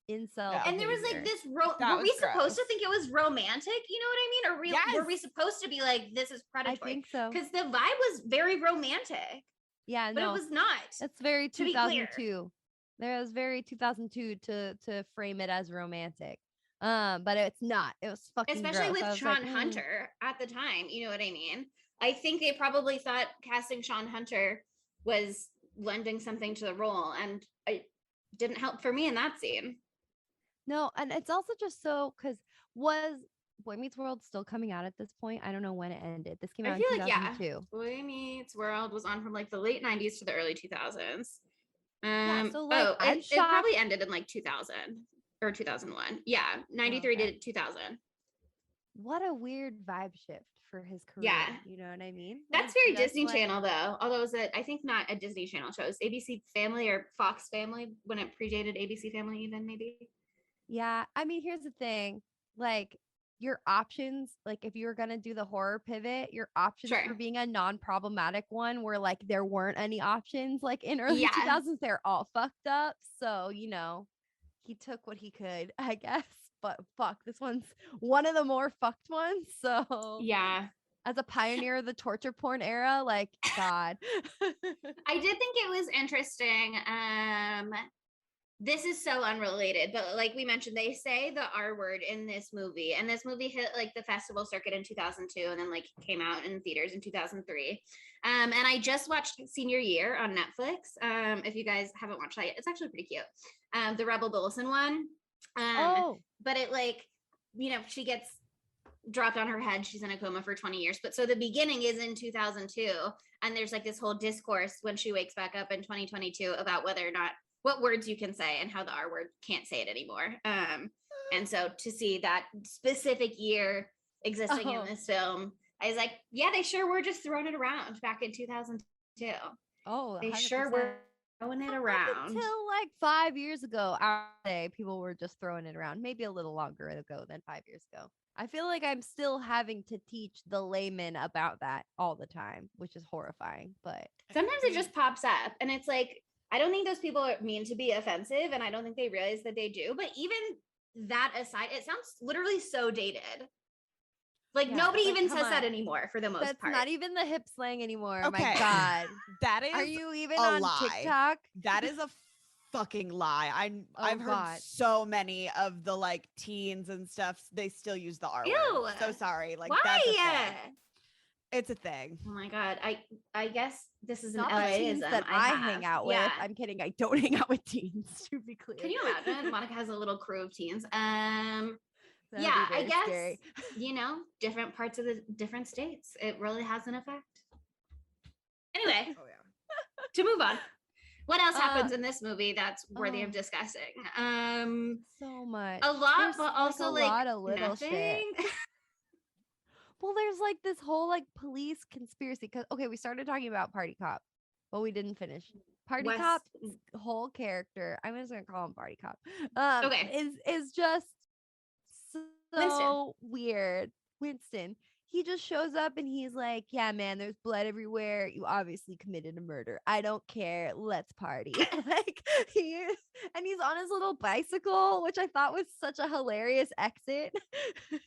Incel. And there was like this were we supposed to think it was romantic, you know what I mean? Or were we supposed to be like, this is predatory? I think so, because the vibe was very romantic. Yeah, but it was not. It's very 2002. There was very 2002 to frame it as romantic, but it's not. It was fucking especially gross. With Shawn Hunter at the time, you know what I mean? I think they probably thought casting Shawn Hunter was lending something to the role, and it didn't help for me in that scene. No, and it's also just so, because was Boy Meets World still coming out at this point? I don't know when it ended. This came out in 2002. Boy Meets World was on from like the late 90s to the early 2000s. So like, it probably ended in like 2000 or 2001. Yeah, 93 to 2000. What a weird vibe shift for his career. Yeah, you know what I mean? That's very Disney Channel though. Although it was I think not a Disney Channel show. It was ABC Family or Fox Family when it predated ABC Family even maybe. Yeah, I mean, here's the thing, like your options, like if you were going to do the horror pivot, your options for being a non-problematic one were like there weren't any options, like in early 2000s they're all fucked up. So, he took what he could, I guess, but fuck, this one's one of the more fucked ones. So yeah, as a pioneer of the torture porn era, like God. I did think it was interesting. This is so unrelated, but like we mentioned, they say the R word in this movie, and this movie hit like the festival circuit in 2002 and then like came out in theaters in 2003. And I just watched Senior Year on Netflix. If you guys haven't watched that yet, it's actually pretty cute. The Rebel Wilson one. But it like, she gets dropped on her head. She's in a coma for 20 years. But so the beginning is in 2002. And there's like this whole discourse when she wakes back up in 2022 about whether or not what words you can say and how the R word can't say it anymore. And so to see that specific year existing in this film I was like, yeah, they sure were just throwing it around back in 2002. Oh, they 100%. sure were throwing it around. Until like 5 years ago, I would say people were just throwing it around. Maybe a little longer ago than 5 years ago. I feel like I'm still having to teach the layman about that all the time, which is horrifying. But sometimes it just pops up, and it's like, I don't think those people mean to be offensive, and I don't think they realize that they do. But even that aside, it sounds literally so dated. Like, nobody even says that anymore for the most part. That's not even the hip slang anymore. Okay. My God. That is Are you even a on lie. TikTok? That is a fucking lie. I've heard so many of the like teens and stuff, they still use the R word. So sorry. Like, why? That's a thing. It's a thing. Oh my God. I guess this is Not an the teens that I hang out with. Yeah. I'm kidding. I don't hang out with teens, to be clear. Can you imagine? Monica has a little crew of teens. That'd yeah, be very I guess, scary. Different parts of the different states, it really has an effect. Anyway, to move on. What else happens in this movie that's worthy of discussing? So much. A lot, There's, but also a lot of little nothing. shit. Well, there's like this whole like police conspiracy. Because okay, we started talking about Party Cop, but we didn't finish. Party Cop's whole character, I'm just gonna call him Party Cop. Is just so weird. Winston. He just shows up and he's like, yeah, man, there's blood everywhere. You obviously committed a murder. I don't care. Let's party. Like he's on his little bicycle, which I thought was such a hilarious exit.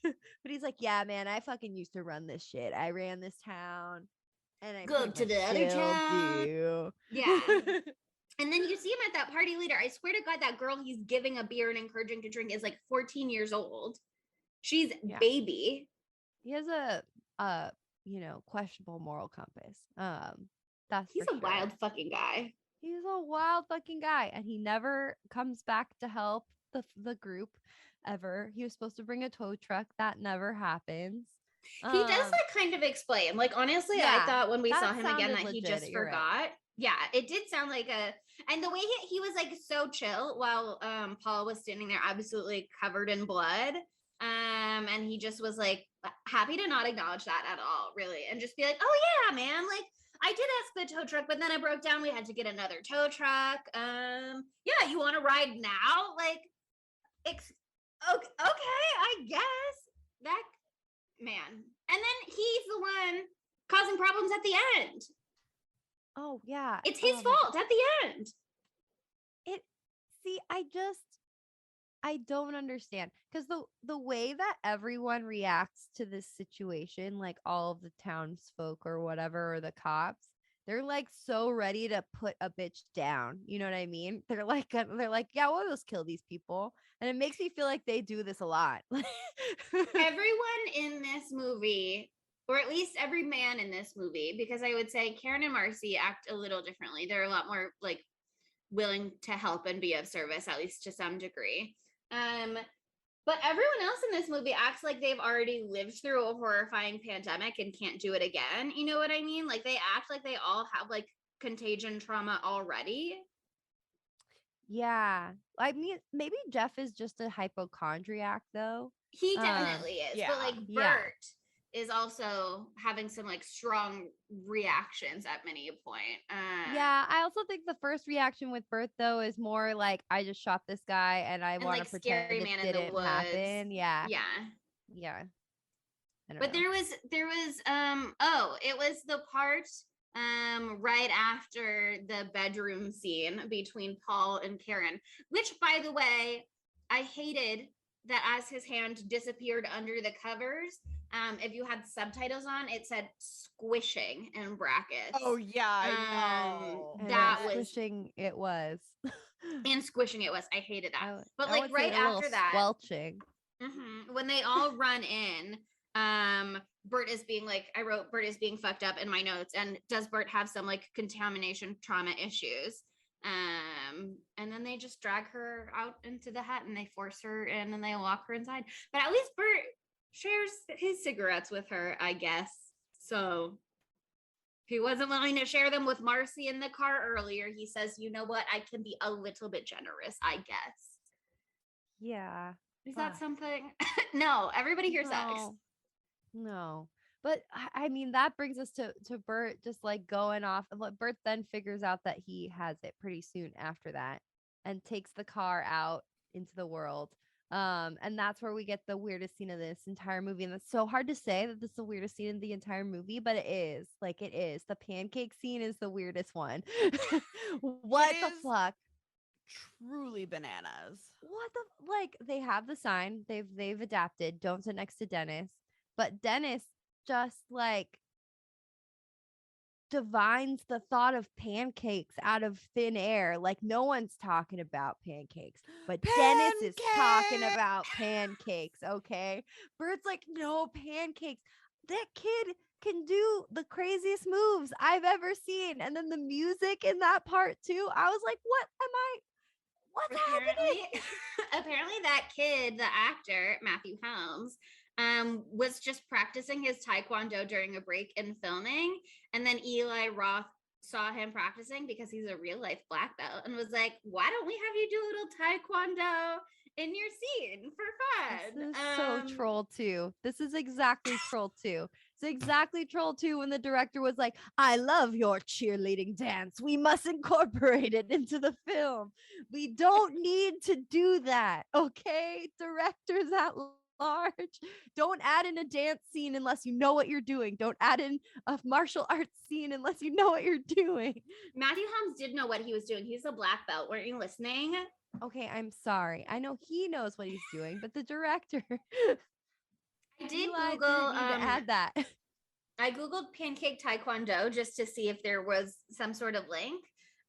But he's like, yeah, man, I fucking used to run this shit. I ran this town and I go to the other town. Yeah. And then you see him at that party later. I swear to God, that girl he's giving a beer and encouraging to drink is like 14 years old. She's baby. He has a questionable moral compass. He's a wild fucking guy. He's a wild fucking guy, and he never comes back to help the group ever. He was supposed to bring a tow truck. That never happens. He does like kind of explain. Like, honestly, I thought when we saw him again that he just forgot. Right. Yeah, it did sound like and the way he was like so chill while Paul was standing there absolutely covered in blood. And he just was like happy to not acknowledge that at all, really, and just be like, oh yeah, man, like I did ask the tow truck, but then I broke down. We had to get another tow truck. Yeah, you want to ride now? Like, okay, I guess that man. And then he's the one causing problems at the end. Oh yeah, it's his fault at the end. I don't understand, because the way that everyone reacts to this situation, like all of the townsfolk or whatever, or the cops, they're like so ready to put a bitch down. You know what I mean? They're like, yeah, we'll just kill these people. And it makes me feel like they do this a lot. Everyone in this movie, or at least every man in this movie, because I would say Karen and Marcy act a little differently. They're a lot more like willing to help and be of service, at least to some degree. But everyone else in this movie acts like they've already lived through a horrifying pandemic and can't do it again. You know what I mean? Like, they act like they all have like contagion trauma already. Yeah. I mean, maybe Jeff is just a hypochondriac though. He definitely is. Yeah. But like Bert is also having some like strong reactions at many point. Yeah, I also think the first reaction with Bert though is more like, I just shot this guy and I want to like pretend it didn't happen. Yeah. But there was it was the part right after the bedroom scene between Paul and Karen, which, by the way, I hated that as his hand disappeared under the covers, if you had subtitles on, it said squishing in brackets. Oh yeah, I know. That was squishing. It was. And squishing it was. I hated that. But like right after that, squelching. When they all run in, Bert is being like, I wrote Bert is being fucked up in my notes. And does Bert have some like contamination trauma issues? And then they just drag her out into the hut and they force her in and they lock her inside. But at least Bert shares his cigarettes with her, I guess. So he wasn't willing to share them with Marcy in the car earlier. He says, you know what? I can be a little bit generous, I guess. Yeah. Is that something? No, everybody here sucks. No. But I mean, that brings us to Bert just like going off. Bert then figures out that he has it pretty soon after that and takes the car out into the world. And that's where we get the weirdest scene of this entire movie. And it's so hard to say that this is the weirdest scene in the entire movie, but it is. Like, it is. The pancake scene is the weirdest one. What the fuck? Truly bananas. What the like? They have the sign. They've adapted. Don't sit next to Dennis. But Dennis just like divines the thought of pancakes out of thin air. Like, no one's talking about pancakes, but Dennis is talking about pancakes. Okay. Bert's like, no pancakes. That kid can do the craziest moves I've ever seen. And then the music in that part too. I was like, what's happening? Apparently that kid, the actor, Matthew Helms, was just practicing his taekwondo during a break in filming. And then Eli Roth saw him practicing because he's a real life black belt and was like, why don't we have you do a little taekwondo in your scene for fun? This is so Troll 2. This is exactly Troll 2. It's exactly Troll 2 when the director was like, I love your cheerleading dance. We must incorporate it into the film. We don't need to do that. Okay, directors at large. Don't add in a dance scene unless you know what you're doing. Don't add in a martial arts scene unless you know what you're doing. Matthew Helms did know what he was doing. He's a black belt. Weren't you listening? Okay, I'm sorry. I know he knows what he's doing, but the director. I did Google to add that. I Googled pancake taekwondo just to see if there was some sort of link.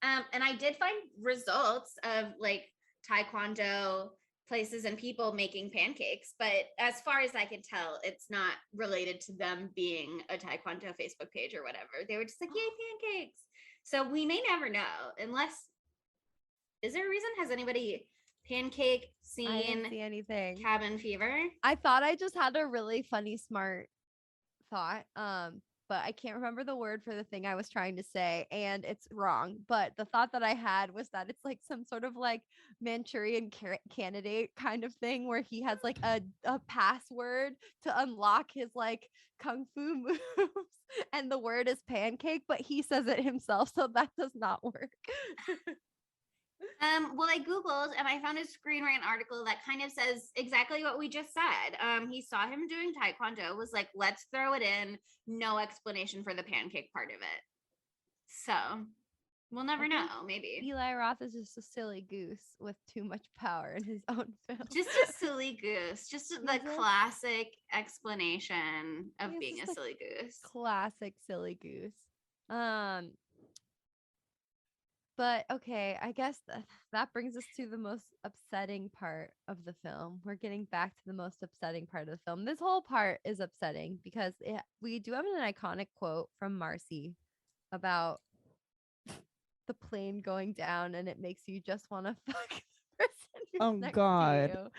And I did find results of like taekwondo places and people making pancakes, but as far as I can tell, it's not related to them being a taekwondo Facebook page or whatever. They were just like, yay, pancakes. So we may never know, unless, is there a reason? Has anybody pancake seen? I didn't see anything. Cabin Fever? I thought I just had a really funny, smart thought. But I can't remember the word for the thing I was trying to say, and it's wrong. But the thought that I had was that it's like some sort of like Manchurian candidate kind of thing where he has like a password to unlock his like kung fu moves, and the word is pancake, but he says it himself, so that does not work. Well, I Googled and I found a Screen Rant article that kind of says exactly what we just said. He saw him doing taekwondo, was like, let's throw it in. No explanation for the pancake part of it. So we'll never know, maybe. Eli Roth is just a silly goose with too much power in his own film. Just a silly goose. Just the classic explanation of being a silly goose. Classic silly goose. But okay, I guess that brings us to the most upsetting part of the film. We're getting back to the most upsetting part of the film. This whole part is upsetting because we do have an iconic quote from Marcy about the plane going down, and it makes you just want to fuck the person who's next to you.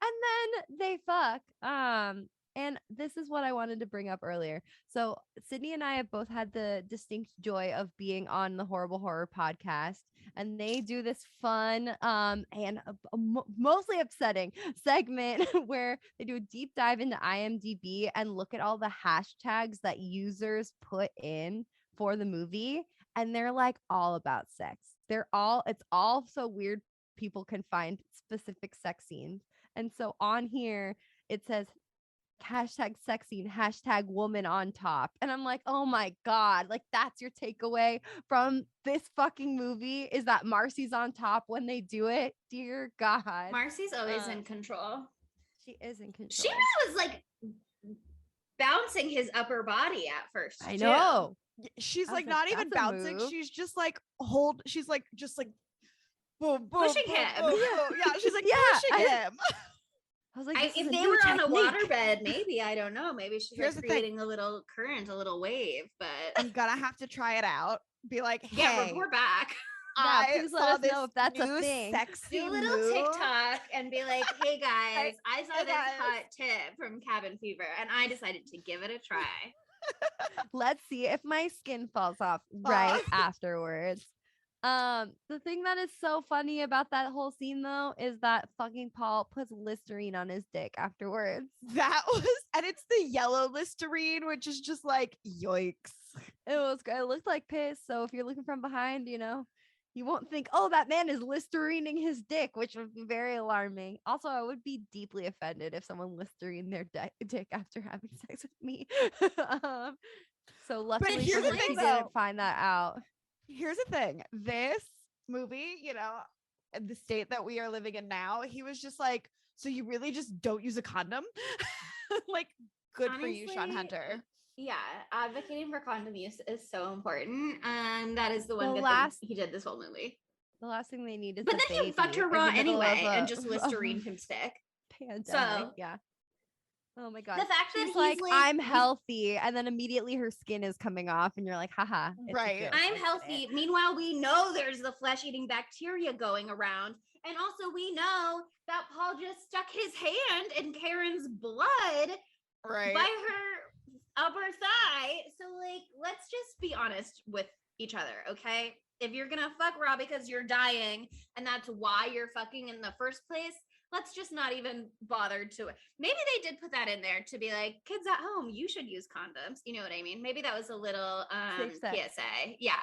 And then they fuck. And this is what I wanted to bring up earlier. So Sydney and I have both had the distinct joy of being on the Horrible Horror podcast, and they do this fun and mostly upsetting segment where they do a deep dive into IMDb and look at all the hashtags that users put in for the movie, and they're like all about sex. It's all so weird. People can find specific sex scenes, and so on here it says hashtag sex scene, hashtag woman on top. And I'm like, oh my God, like that's your takeaway from this fucking movie is that Marcy's on top when they do it. Dear God. Marcy's always in control. She is in control. She was like bouncing his upper body at first. I know. She's like not even bouncing. She's just like she's like just like boom, boom, pushing him. Boom, boom. Yeah, she's like pushing him. I was like, if they were on a waterbed, maybe, I don't know. Maybe she's like creating a little current, a little wave, but I'm gonna have to try it out. Be like, hey, yeah, report back. Please let us know if that's a thing. Do a little TikTok and be like, hey guys, I saw this hot tip from Cabin Fever and I decided to give it a try. Let's see if my skin falls off right afterwards. The thing that is so funny about that whole scene though is that fucking Paul puts Listerine on his dick afterwards. That was, and it's the yellow Listerine, which is just like, yikes. It looked like piss. So if you're looking from behind, you won't think, oh, that man is Listerining his dick, which would be very alarming. Also, I would be deeply offended if someone Listerine their dick after having sex with me. So luckily for her, she didn't find that out. Here's the thing. This movie, the state that we are living in now, he was just like, so you really just don't use a condom? Like, good for you, Shawn Hunter. Yeah, advocating for condom use is so important. That is the one good thing he did this whole movie. The last thing they need is but then he fucked her raw anyway and just Listerine him stick. Pandemic, so yeah. Oh my God. The fact that he's like, I'm healthy, and then immediately her skin is coming off, and you're like, haha. Right. I'm healthy. Meanwhile, we know there's the flesh-eating bacteria going around. And also we know that Paul just stuck his hand in Karen's blood by her upper thigh. So, like, let's just be honest with each other, okay? If you're gonna fuck raw because you're dying, and that's why you're fucking in the first place, let's just not even bother to it. Maybe they did put that in there to be like, kids at home, you should use condoms. You know what I mean? Maybe that was a little PSA. Yeah.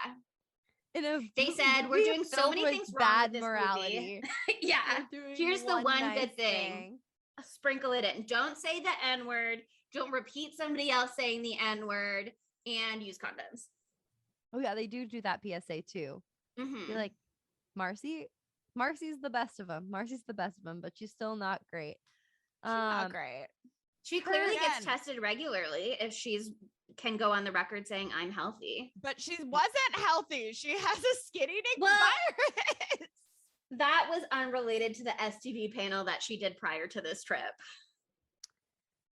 They said we're doing so many things wrong with this morality. Movie. Yeah. Here's the one good thing. Sprinkle it in. Don't say the N-word. Don't repeat somebody else saying the N-word, and use condoms. Oh yeah, they do that PSA too. Mm-hmm. You're like, Marcy's the best of them. But she's still not great. She's not great. She clearly gets tested regularly if can go on the record saying I'm healthy. But she wasn't healthy. She has a skinny dick virus. That was unrelated to the STD panel that she did prior to this trip.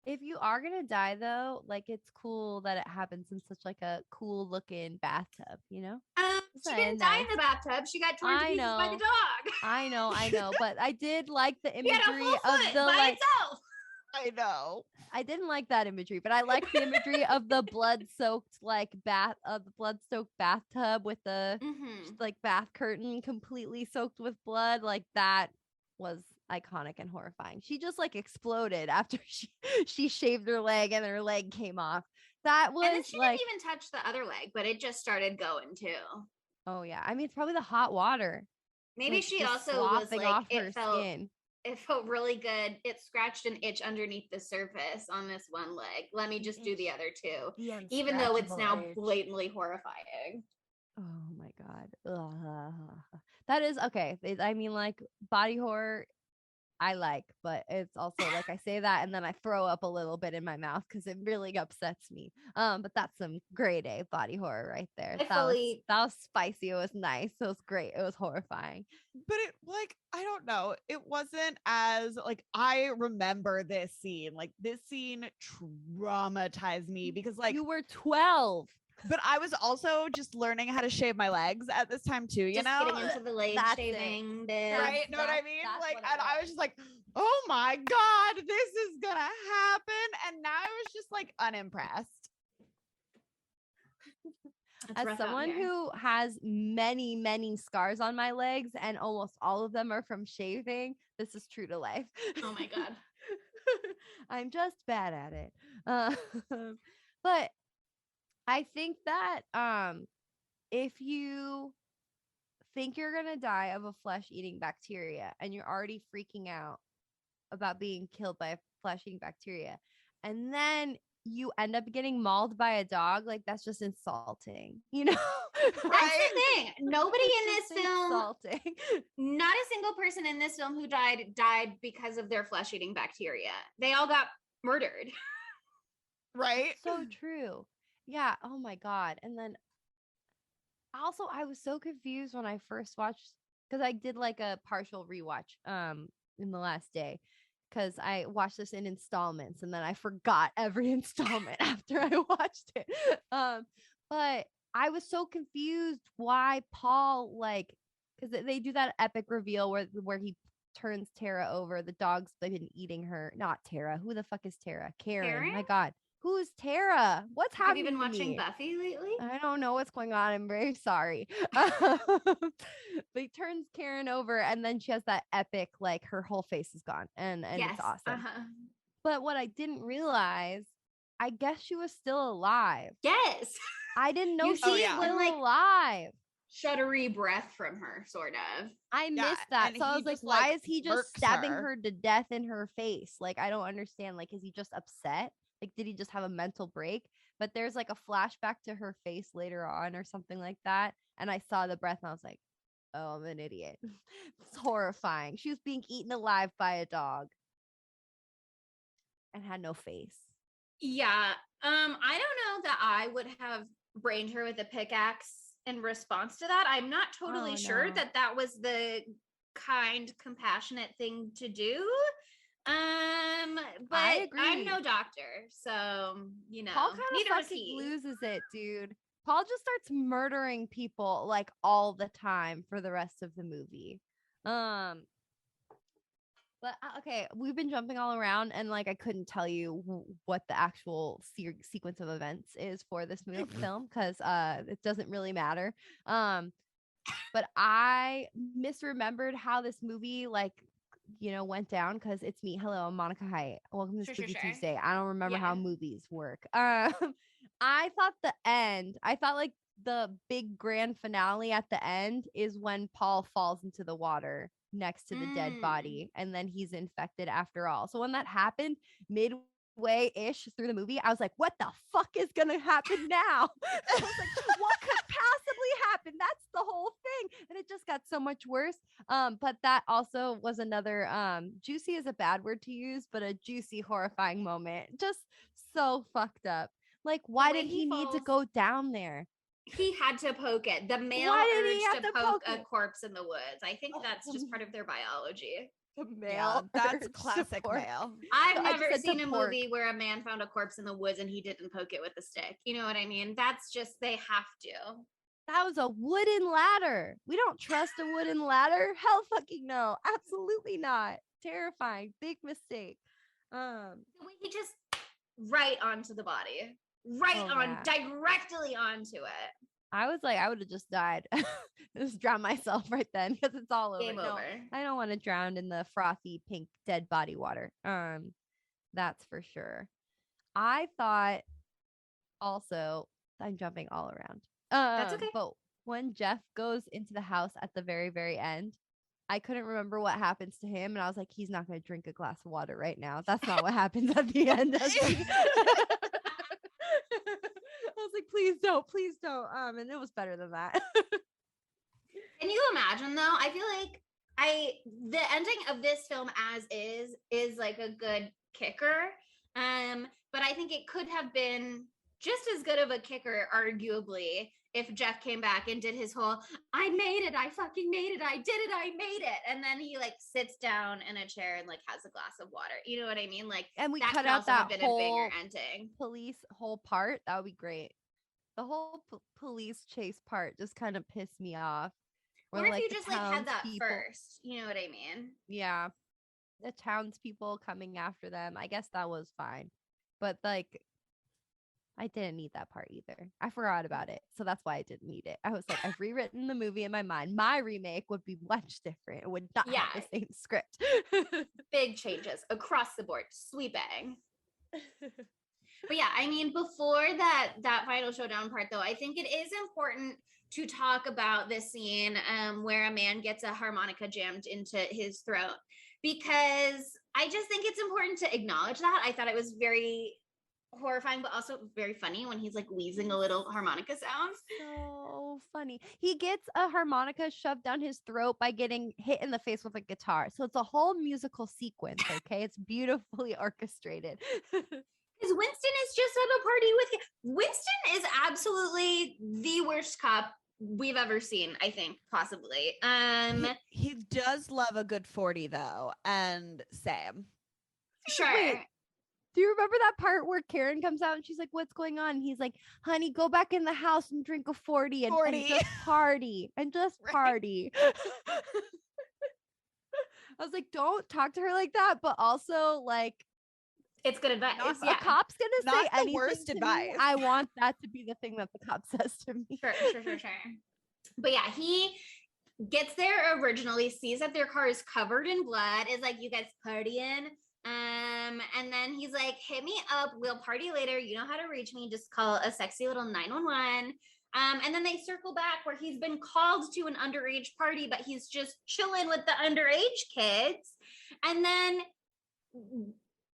If you are gonna die though, like, it's cool that it happens in such like a cool looking bathtub, She didn't die in the bathtub. She got torn to pieces by the dog. I know, but I did like the imagery of the by itself. I know. I didn't like that imagery, but I like the imagery of the blood-soaked bathtub with the like bath curtain completely soaked with blood. Like, that was iconic and horrifying. She just like exploded after she shaved her leg and her leg came off. That was, and then she didn't even touch the other leg, but it just started going too. Oh yeah, I mean, it's probably the hot water. Maybe like, she also was like, off her skin. It felt really good. It scratched an itch underneath the surface on this one leg. Let me just do the other two, even though it's now blatantly horrifying. Oh my God. That is okay. I mean, like, body horror I like, but it's also like I say that and then I throw up a little bit in my mouth because it really upsets me. But that's some grade A body horror right there. That was spicy. It was nice. It was great. It was horrifying. But it, like, I don't know. It wasn't as like, I remember this scene. Like, this scene traumatized me because, like, you were 12. But I was also just learning how to shave my legs at this time too, just getting into the leg shaving bit. Right? Know what I mean? Like, and I was just like, oh my God, this is gonna happen. And now I was just like unimpressed. As someone who has many, many scars on my legs and almost all of them are from shaving, this is true to life. Oh my God. I'm just bad at it. But I think that if you think you're going to die of a flesh-eating bacteria and you're already freaking out about being killed by a flesh-eating bacteria, and then you end up getting mauled by a dog, like, that's just insulting, That's the thing. Nobody in this film, insulting. Not a single person in this film who died because of their flesh-eating bacteria. They all got murdered. Right? So true. Yeah. Oh my God. And then also I was so confused when I first watched, because I did like a partial rewatch in the last day, because I watched this in installments and then I forgot every installment after I watched it. But I was so confused why Paul, like, because they do that epic reveal where he turns Tara over. The dog's been eating her. Not Tara. Who the fuck is Tara? Karen. My God. Who's Tara? What's Have happening you been to watching me? Buffy lately? I don't know what's going on. I'm very sorry. But he turns Karen over, and then she has that epic, like her whole face is gone, and Yes. it's awesome. Uh-huh. But what I didn't realize, I guess she was still alive. Yes. I didn't know You she see was it when, still like, alive. Shuddery breath from her, sort of. I missed that. and So I he was like, just, why like, is he just murks stabbing her. her to death in her face? Like, I don't understand. Like, is he just upset? Like, did he just have a mental break? But there's like a flashback to her face later on or something like that. And I saw the breath and I was like, oh, I'm an idiot. It's horrifying. She was being eaten alive by a dog and had no face. Yeah. I don't know that I would have brained her with a pickaxe in response to that. I'm not totally sure that that was the kind, compassionate thing to do. But I agree. I'm no doctor, so you know, Paul kind neither of was fucking he. loses it, dude. Paul just starts murdering people like all the time for the rest of the movie. But okay, we've been jumping all around, and like I couldn't tell you what the actual sequence of events is for this film because it doesn't really matter. But I misremembered how this movie went down because it's me. Hello, I'm Monica Haidt. Welcome to Spooky Tuesday. I don't remember how movies work. I thought like the big grand finale at the end is when Paul falls into the water next to the dead body and then he's infected after all. So when that happened midway-ish through the movie, I was like, what the fuck is gonna happen now? I was like, what could possibly happen? That's the whole thing. And it just got so much worse. But that also was another juicy is a bad word to use, but a juicy, horrifying moment. Just so fucked up. Like, why did he need to go down there? He had to poke it. The male urge to poke a corpse in the woods. I think that's just part of their biology. The male, that's classic male. I've never seen a movie where a man found a corpse in the woods and he didn't poke it with a stick. You know what I mean? That's just, they have to. That was a wooden ladder. We don't trust a wooden ladder. Hell fucking no. Absolutely not. Terrifying. Big mistake. The way he just right onto the body. Directly onto it. I was like, I would have just died. Just drown myself right then because it's all over. Game over. I don't want to drown in the frothy pink dead body water. That's for sure. I thought also, I'm jumping all around. That's okay. But when Jeff goes into the house at the very, very end, I couldn't remember what happens to him. And I was like, he's not going to drink a glass of water right now. That's not what happens at the end. I was like, please don't. And it was better than that. Can you imagine though? I feel like the ending of this film as is like a good kicker. But I think it could have been just as good of a kicker, arguably, if Jeff came back and did his whole, I made it, I fucking made it, I did it, I made it. And then he like sits down in a chair and like has a glass of water. You know what I mean? Like, and we that cut could out also that have been whole a bigger ending. Police whole part. That would be great. The whole police chase part just kind of pissed me off. Or if you just like had that first, you know what I mean? Yeah. The townspeople coming after them. I guess that was fine. But like, I didn't need that part either. I forgot about it. So that's why I didn't need it. I was like, I've rewritten the movie in my mind. My remake would be much different. It would not have the same script. Big changes across the board. Sweeping. But yeah, I mean, before that final showdown part though, I think it is important to talk about this scene where a man gets a harmonica jammed into his throat, because I just think it's important to acknowledge that. I thought it was very horrifying, but also very funny when he's like wheezing a little harmonica sound. So funny. He gets a harmonica shoved down his throat by getting hit in the face with a guitar. So it's a whole musical sequence, okay? It's beautifully orchestrated. Because Winston is just at a party with him. Winston is absolutely the worst cop we've ever seen, I think, possibly. He does love a good 40 though, and Sam. Sure. Wait, do you remember that part where Karen comes out and she's like, what's going on? And he's like, honey, go back in the house and drink a 40 and just party and just party. I was like, don't talk to her like that, but also like It's good advice. If a cop's gonna say anything worst to advice. me, I want that to be the thing that the cop says to me. Sure. But yeah, he gets there originally, sees that their car is covered in blood, is like, you guys partying? And then he's like, hit me up, we'll party later. You know how to reach me, just call a sexy little 911. And then they circle back where he's been called to an underage party, but he's just chilling with the underage kids. And then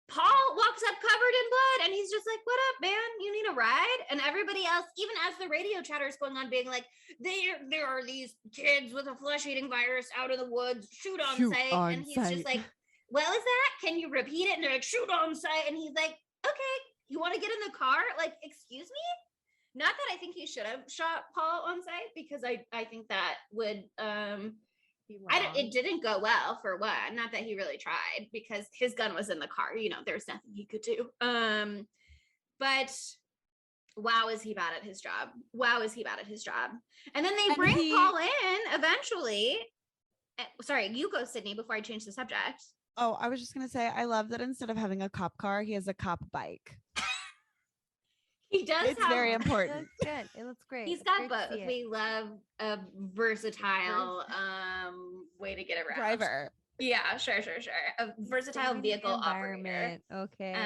Paul walks up covered in blood and he's just like, what up, man? You need a ride? And everybody else, even as the radio chatter is going on, being like, there are these kids with a flesh-eating virus out in the woods, shoot on sight. And he's just like, well, is that? Can you repeat it? And they're like, shoot on sight. And he's like, okay, you want to get in the car? Like, excuse me? Not that I think he should have shot Paul on sight, because I think that would it didn't go well for one. Not that he really tried, because his gun was in the car. You know, there's nothing he could do. But wow, is he bad at his job? And then they bring Paul in eventually. Sorry, you go, Sydney, before I change the subject. Oh, I was just gonna say, I love that instead of having a cop car, he has a cop bike. He does. It's very important. Good. It looks great. He's got both. We love a versatile way to get around. Driver. Yeah, sure. A versatile vehicle operator. Okay.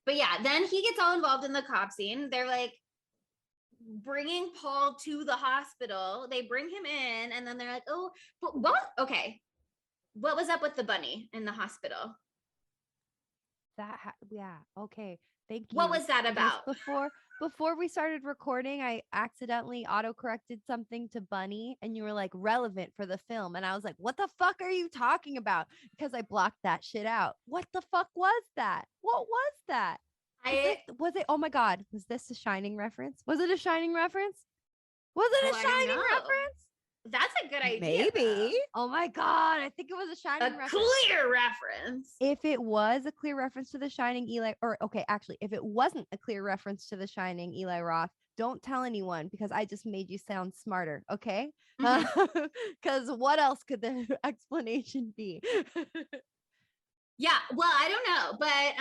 But yeah, then he gets all involved in the cop scene. They're like bringing Paul to the hospital. They bring him in, and then they're like, "Oh, but what? Okay, what was up with the bunny in the hospital?" Yeah. Okay. Thank you. What was that about? Before we started recording, I accidentally auto-corrected something to bunny, and you were like, relevant for the film. And I was like, what the fuck are you talking about? Because I blocked that shit out. What the fuck was that? What was that? Was it? Oh my God. Was this a Shining reference? Was it a Shining reference? That's a good idea. Maybe. Oh my God. I think it was a Shining reference. Clear reference. If it was a clear reference to The Shining, if it wasn't a clear reference to The Shining, Eli Roth, don't tell anyone, because I just made you sound smarter. Okay. Because what else could the explanation be? Yeah, well, I don't know, but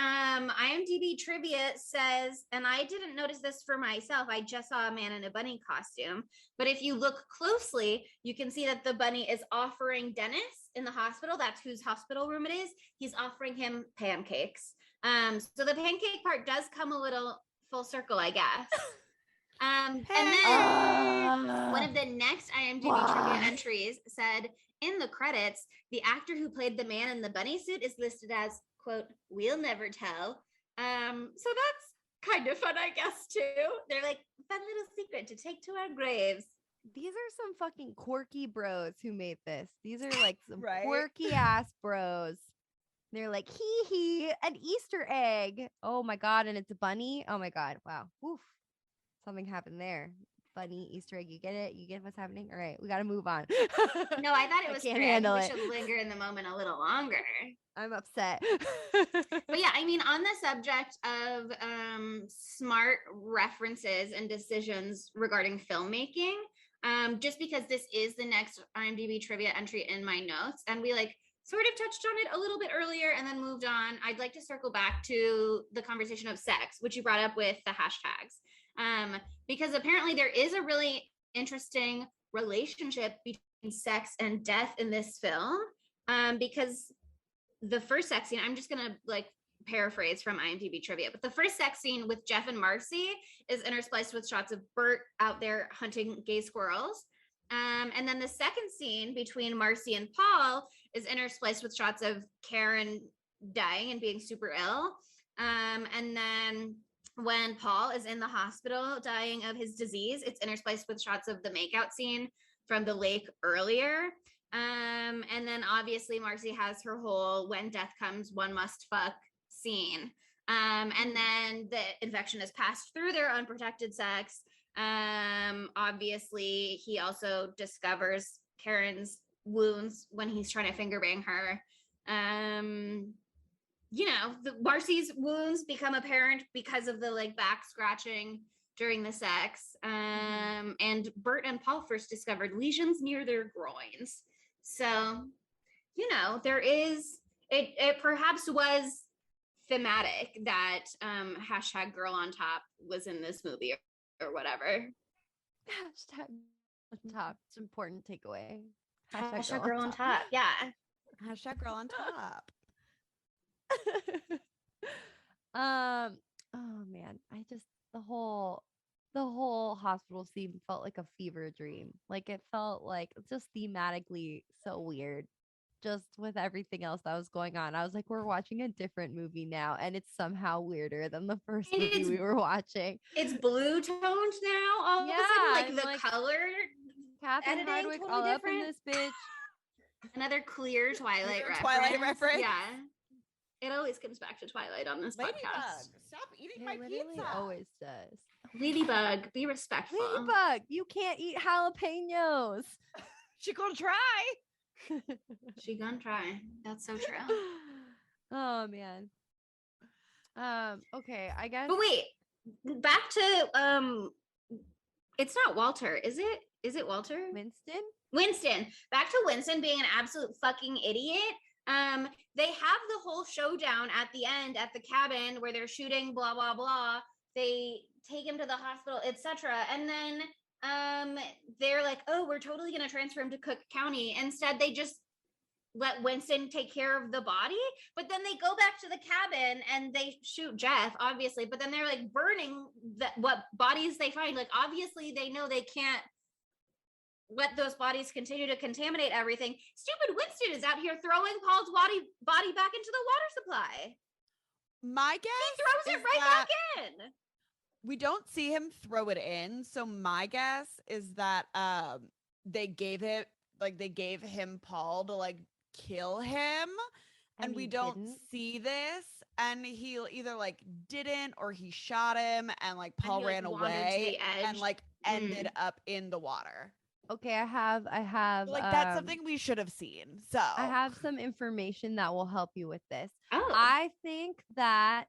IMDb trivia says, and I didn't notice this for myself, I just saw a man in a bunny costume, but if you look closely, you can see that the bunny is offering Dennis in the hospital, that's whose hospital room it is, he's offering him pancakes. So the pancake part does come a little full circle, I guess. And then one of the next IMDb trivia entries said, in the credits, the actor who played the man in the bunny suit is listed as, quote, we'll never tell. So that's kind of fun, I guess, too. They're like, fun little secret to take to our graves. These are some fucking quirky bros who made this. These are like some quirky ass bros. They're like, hee, an Easter egg. Oh my God. And it's a bunny. Oh my God. Wow. Oof. Something happened there. Bunny Easter egg. You get it? You get what's happening? All right. We got to move on. No, I thought it was can't great. handle we it. should linger in the moment a little longer. I'm upset. But yeah, I mean, on the subject of smart references and decisions regarding filmmaking, just because this is the next IMDb trivia entry in my notes, and we like sort of touched on it a little bit earlier and then moved on, I'd like to circle back to the conversation of sex, which you brought up with the hashtags. Because apparently there is a really interesting relationship between sex and death in this film. Because the first sex scene, I'm just gonna like paraphrase from IMDb trivia, but the first sex scene with Jeff and Marcy is interspliced with shots of Bert out there hunting gay squirrels. And then the second scene between Marcy and Paul is interspliced with shots of Karen dying and being super ill. And then when Paul is in the hospital dying of his disease, it's interspliced with shots of the makeout scene from the lake earlier. And then obviously Marcy has her whole when death comes, one must fuck scene. And then the infection is passed through their unprotected sex. Obviously he also discovers Karen's wounds when he's trying to finger bang her. You know, Marcy's wounds become apparent because of the like back scratching during the sex. And Bert and Paul first discovered lesions near their groins. So, you know, there is, it perhaps was thematic that hashtag girl on top was in this movie or whatever. Hashtag on top. It's an important takeaway. Hashtag girl on top. Yeah. Hashtag girl on top. Oh man, I just the whole hospital scene felt like a fever dream. Like it felt like just thematically so weird. Just with everything else that was going on, I was like, we're watching a different movie now, and it's somehow weirder than the first movie we were watching. It's blue toned now. All of a sudden, like the color. Catherine Hardwicke totally all different. up in this bitch. Another clear Twilight reference. Twilight reference. Yeah. It always comes back to Twilight on this podcast. Stop eating It my literally pizza. always does. Ladybug, be respectful. Ladybug, you can't eat jalapenos. She gonna try. She gonna try. That's so true. Oh man. Okay, I guess. But wait, back to it's not Walter, is it? Is it Walter? Winston. Back to Winston being an absolute fucking idiot. They have the whole showdown at the end at the cabin where they're shooting, blah blah blah. They take him to the hospital, etc. And then they're like, oh, we're totally gonna transfer him to Cook County. Instead, they just let Winston take care of the body, but then they go back to the cabin and they shoot Jeff, obviously, but then they're like burning what bodies they find. Like, obviously they know they can't let those bodies continue to contaminate everything. Stupid Winston is out here throwing Paul's body back into the water supply. My guess, he throws it right back in. We don't see him throw it in, so my guess is that they gave him Paul to like kill him, and we don't see this, and he either like didn't or he shot him, and like Paul ran away and like ended up in the water. Okay, I have like that's something we should have seen. So I have some information that will help you with this. Oh. I think that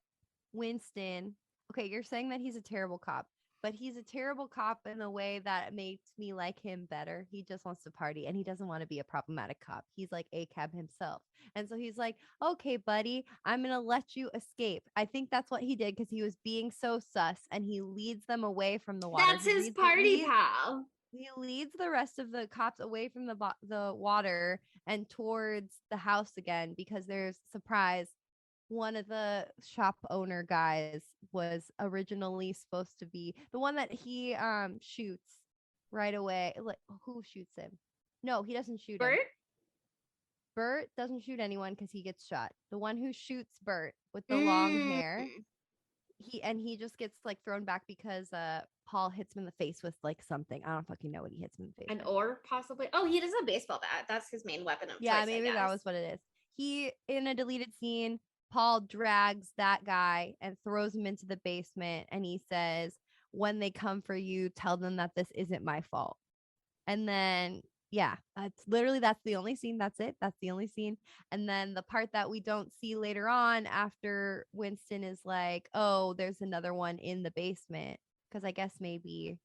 Winston, okay, you're saying that he's a terrible cop, but he's a terrible cop in a way that makes me like him better. He just wants to party and he doesn't want to be a problematic cop. He's like ACAB himself. And so he's like, okay, buddy, I'm going to let you escape. I think that's what he did because he was being so sus and he leads them away from the water. That's his party pal. He leads the rest of the cops away from the water and towards the house again because there's surprise. One of the shop owner guys was originally supposed to be the one that he shoots right away. Like, who shoots him? No, he doesn't shoot Bert? him. Bert doesn't shoot anyone because he gets shot. The one who shoots Bert with the long hair, he just gets like thrown back because Paul hits him in the face with like something. I don't fucking know what he hits him in the face. An oar, possibly. Oh, he does a baseball bat. That's his main weapon of choice. Yeah, maybe that was what it is. He, in a deleted scene, Paul drags that guy and throws him into the basement, and he says, when they come for you, tell them that this isn't my fault. And then yeah, that's the only scene. That's it. That's the only scene. And then the part that we don't see later on after Winston is like, oh, there's another one in the basement. Because I guess maybe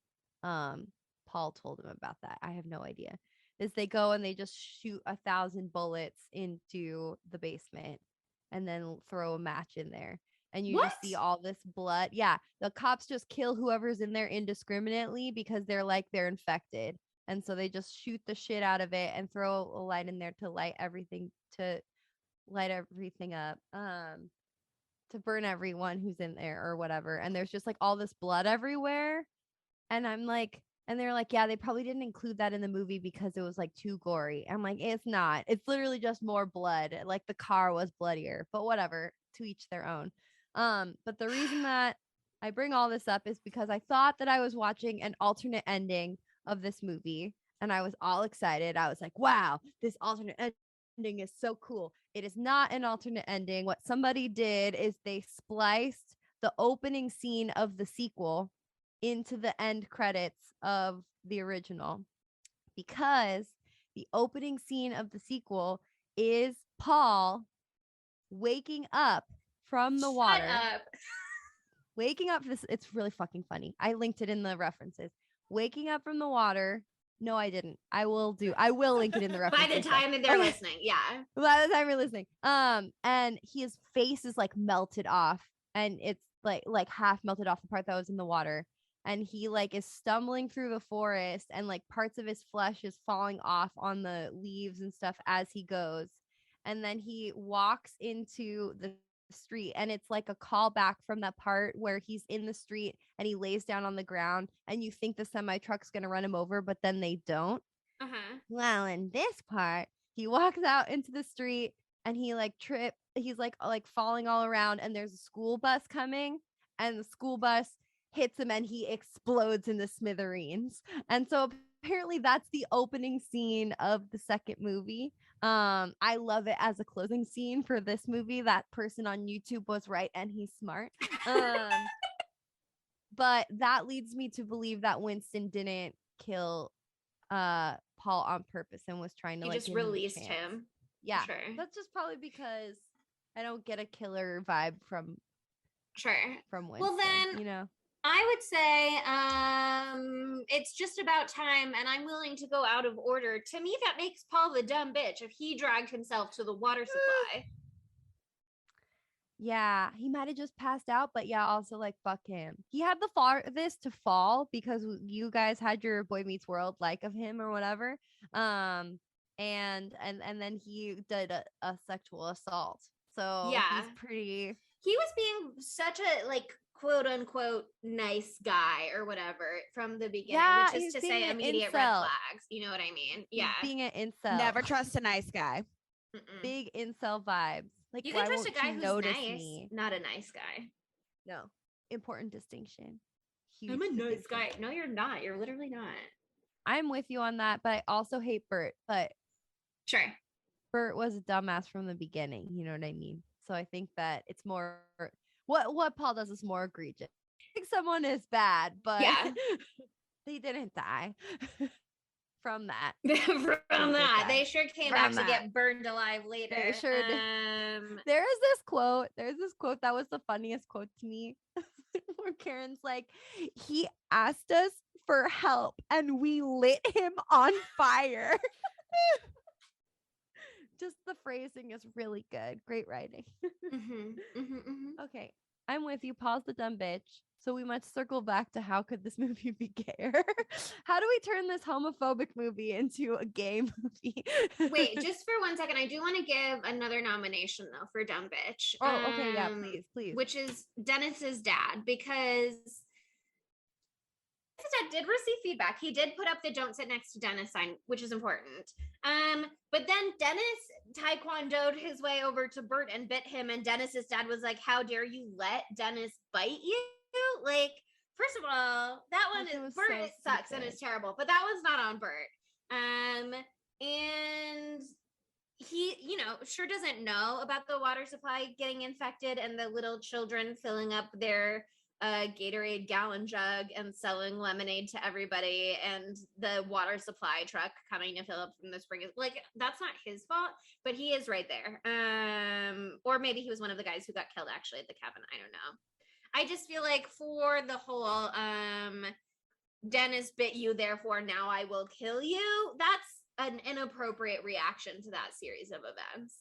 Paul told him about that. I have no idea. Is they go and they just shoot 1,000 bullets into the basement and then throw a match in there. And you just see all this blood. Yeah, the cops just kill whoever's in there indiscriminately because they're infected. And so they just shoot the shit out of it and throw a light in there to light everything up, to burn everyone who's in there or whatever. And there's just like all this blood everywhere. And I'm like, and they're like, yeah, they probably didn't include that in the movie because it was like too gory. I'm like, it's not. It's literally just more blood. Like the car was bloodier, but whatever, to each their own. But the reason that I bring all this up is because I thought that I was watching an alternate ending of this movie and I was all excited. I was like, wow, this alternate ending is so cool. It is not an alternate ending. What somebody did is they spliced the opening scene of the sequel into the end credits of the original, because the opening scene of the sequel is Paul waking up from the water. Waking up. It's really fucking funny. I linked it in the references. Waking up from the water No, I didn't. I will link it in the reference. By the time that they're listening, yeah. By the time you're listening. And his face is like melted off, and it's like half melted off the part that was in the water. And he like is stumbling through the forest, and like parts of his flesh is falling off on the leaves and stuff as he goes. And then he walks into the street, and it's like a callback from that part where he's in the street and he lays down on the ground, and you think the semi truck's gonna run him over, but then they don't. Well, in this part, he walks out into the street and he like he's like falling all around, and there's a school bus coming, and the school bus hits him and he explodes into smithereens. And so apparently that's the opening scene of the second movie. I love it as a closing scene for this movie. That person on YouTube was right, and he's smart. But that leads me to believe that Winston didn't kill Paul on purpose and was trying to he like just released him. Yeah, sure. That's just probably because I don't get a killer vibe from Winston. Well, then, you know, I would say it's just about time, and I'm willing to go out of order. To me, that makes Paul the dumb bitch if he dragged himself to the water supply. Yeah, he might have just passed out, but yeah, also like fuck him. He had the farthest to fall because you guys had your Boy Meets World like of him or whatever. And then he did a sexual assault. So yeah, he was being such a like quote unquote nice guy or whatever from the beginning, which is to say immediate red flags. You know what I mean? Yeah. He's being an incel. Never trust a nice guy. Big incel vibes. Like, you can trust a guy who's nice, not a nice guy. No. Important distinction. I'm a nice guy. No, you're not. You're literally not. I'm with you on that, but I also hate Bert. But sure, Bert was a dumbass from the beginning. You know what I mean? So I think that it's more what Paul does is more egregious. I think someone is bad, but yeah. They didn't die from that. They sure came back to get burned alive later. They sure did. There's this quote that was the funniest quote to me. Where Karen's like, he asked us for help and we lit him on fire. Just the phrasing is really good. Great writing. Okay, I'm with you. Paul's the dumb bitch. So we must circle back to how could this movie be gayer? How do we turn this homophobic movie into a gay movie? Wait, just for 1 second. I do want to give another nomination though for dumb bitch. Oh, okay, yeah, please. Which is Dennis's dad, because his dad did receive feedback. He did put up the "Don't sit next to Dennis" sign, which is important. But then Dennis taekwondoed his way over to Bert and bit him, and Dennis's dad was like, "How dare you let Dennis bite you?" Like, first of all, that one is Bert sucks and it's terrible, but that one's not on Bert. And he, sure doesn't know about the water supply getting infected and the little children filling up their Gatorade gallon jug and selling lemonade to everybody, and the water supply truck coming to fill up from the spring. Like, that's not his fault, but he is right there. Or maybe he was one of the guys who got killed actually at the cabin. I don't know. I just feel like for the whole Dennis bit you, therefore now I will kill you, that's an inappropriate reaction to that series of events.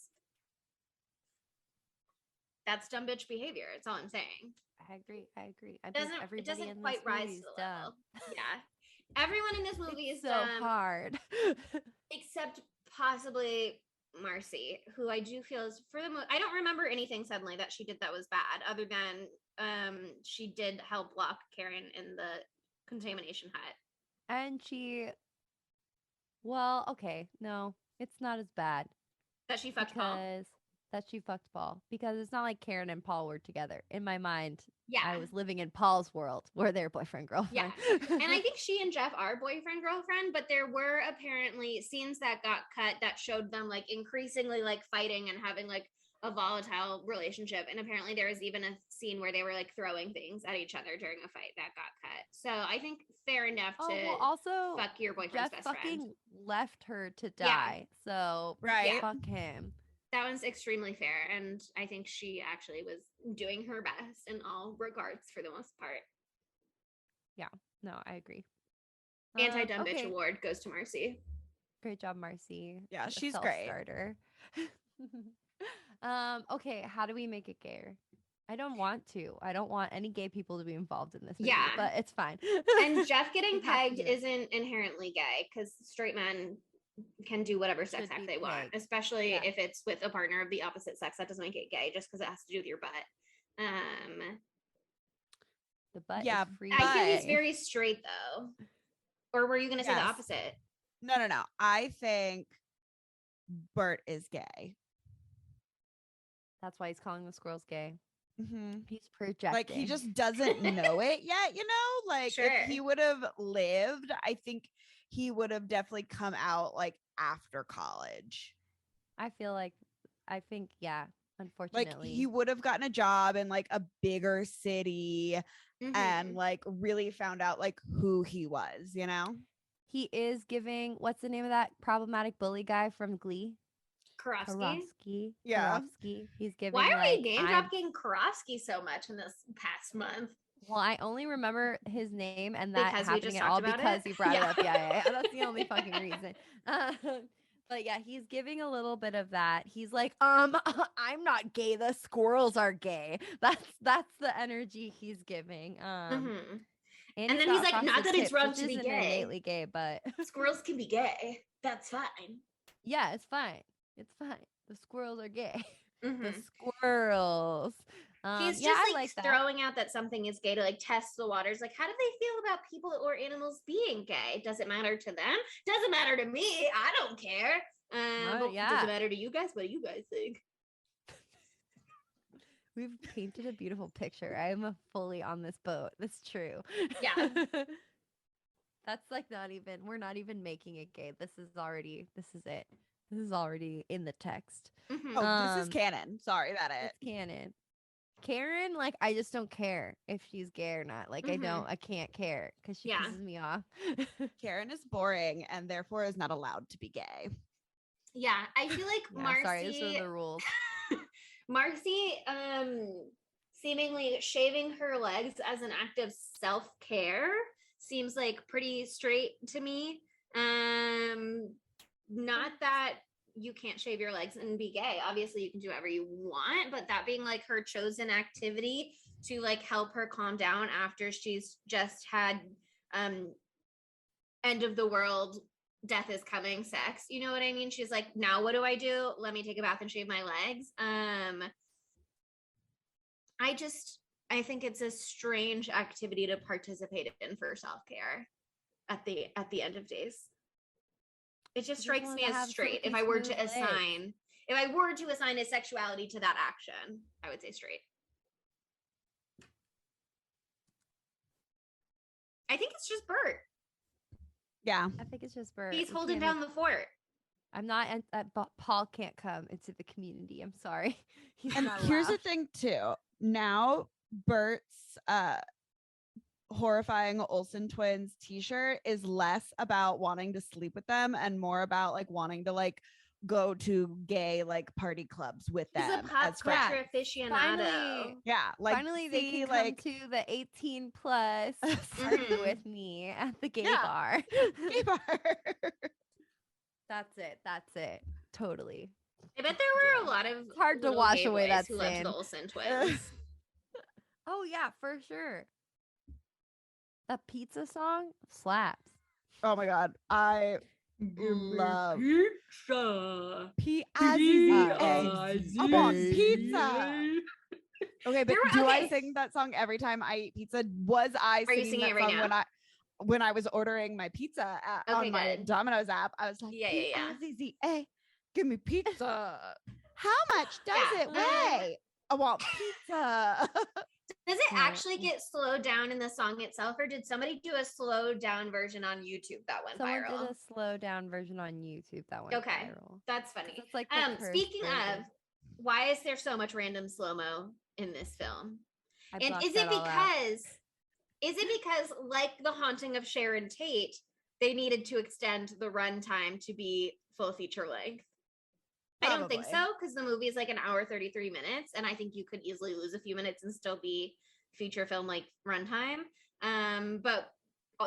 That's dumb bitch behavior. That's all I'm saying. I agree. It doesn't quite rise to the level. Yeah. Everyone in this movie is so dumb, hard. except possibly Marcy, who I do feel is for the most. I don't remember anything suddenly that she did that was bad, other than she did help lock Karen in the contamination hut. And no, it's not as bad. That she fucked Paul? That she fucked Paul. Because it's not like Karen and Paul were together. In my mind, yeah, I was living in Paul's world where they're boyfriend, girlfriend. Yeah. And I think she and Jeff are boyfriend, girlfriend, but there were apparently scenes that got cut that showed them like increasingly like fighting and having like a volatile relationship. And apparently there was even a scene where they were like throwing things at each other during a fight that got cut. So I think fair enough to also fuck your boyfriend's Jeff best friend. Fucking left her to die. Yeah. So right. Fuck him. That one's extremely fair. And I think she actually was doing her best in all regards for the most part. Yeah, no, I agree. Anti-dumb bitch award goes to Marcy. Great job, Marcy. Yeah, she's great. Starter. Okay, how do we make it gayer? I don't want any gay people to be involved in this movie, but it's fine. And Jeff getting pegged isn't inherently gay because straight men can do whatever sex act they want, especially if it's with a partner of the opposite sex. That doesn't make it gay just because it has to do with your butt. The butt is free. I feel he's very straight though. Or were you going to say the opposite? No. I think Bert is gay. That's why he's calling the squirrels gay. Mm-hmm. He's projecting. Like he just doesn't know it yet, you know? Like if he would have lived, I think he would have definitely come out like after college. I think, unfortunately. Like he would have gotten a job in like a bigger city and like really found out like who he was, you know? He is giving, what's the name of that problematic bully guy from Glee? Karofsky. Yeah. Karofsky. He's giving. Why are we name dropping Karofsky so much in this past month? Well, I only remember his name and that happening at all because you brought it up. Yeah. That's the only fucking reason. But yeah, he's giving a little bit of that. He's like, I'm not gay. The squirrels are gay. That's the energy he's giving. And then he's like, not that it's wrong to be gay. Innately gay, but squirrels can be gay. That's fine. Yeah, it's fine. It's fine. The squirrels are gay. The squirrels. He's just like throwing out that something is gay to like test the waters. Like, how do they feel about people or animals being gay? Does it matter to them? Doesn't matter to me. I don't care. But does it matter to you guys? What do you guys think? We've painted a beautiful picture. I am fully on this boat. That's true. Yeah. That's like we're not even making it gay. This is it. This is already in the text. This is canon. Sorry about it. It's canon. Karen, like, I just don't care if she's gay or not. Like, I can't care because she pisses me off. Karen is boring and therefore is not allowed to be gay. Yeah, I feel like Marcy. Sorry, those are the rules. Marcy, seemingly shaving her legs as an act of self-care seems like pretty straight to me. Not that you can't shave your legs and be gay. Obviously you can do whatever you want, but that being like her chosen activity to like help her calm down after she's just had end of the world, death is coming sex. You know what I mean? She's like, now what do I do? Let me take a bath and shave my legs. I think it's a strange activity to participate in for self-care at the end of days. It just strikes me as straight. If I were to assign a sexuality to that action, I would say straight. I think it's just Bert. Yeah. I think it's just Bert. He's holding down the fort. I'm not, Paul can't come into the community. I'm sorry. And here's the thing too. Now Bert's horrifying Olsen twins t-shirt is less about wanting to sleep with them and more about like wanting to like go to gay like party clubs with them. He's a pop culture aficionado. Finally they can come to the 18 plus party with me at the gay bar. Gay bar. That's it. Totally. I bet there were a lot of hard to wash away that who sin. loved the Olsen twins. Oh yeah, for sure. That pizza song slaps. Oh my god, I love pizza. I want pizza. Okay, but do I sing that song every time I eat pizza? Was I singing that song right when I was ordering my pizza on my Domino's app? I was like, P-I-Z-Z-A, give me pizza. How much does it weigh? I want pizza. Does it actually get slowed down in the song itself, or did somebody do a slowed down version on YouTube that went viral? Someone did a slowed down version on YouTube that went viral. That's funny. It's like speaking of, why is there so much random slow-mo in this film? And is it because like The Haunting of Sharon Tate, they needed to extend the runtime to be full feature length? Probably. I don't think so, because the movie is like an hour 33 minutes, and I think you could easily lose a few minutes and still be feature film like runtime. But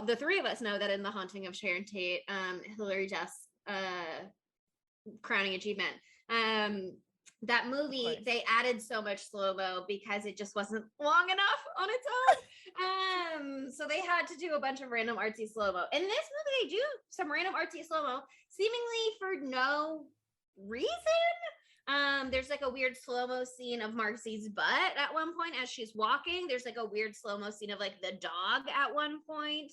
the three of us know that in The Haunting of Sharon Tate, Hilary Duff's crowning achievement, that movie, they added so much slow-mo because it just wasn't long enough on its own. So they had to do a bunch of random artsy slow-mo. In this movie, they do some random artsy slow-mo, seemingly for no reason. There's like a weird slow-mo scene of Marcy's butt at one point as she's walking. There's like a weird slow-mo scene of like the dog at one point.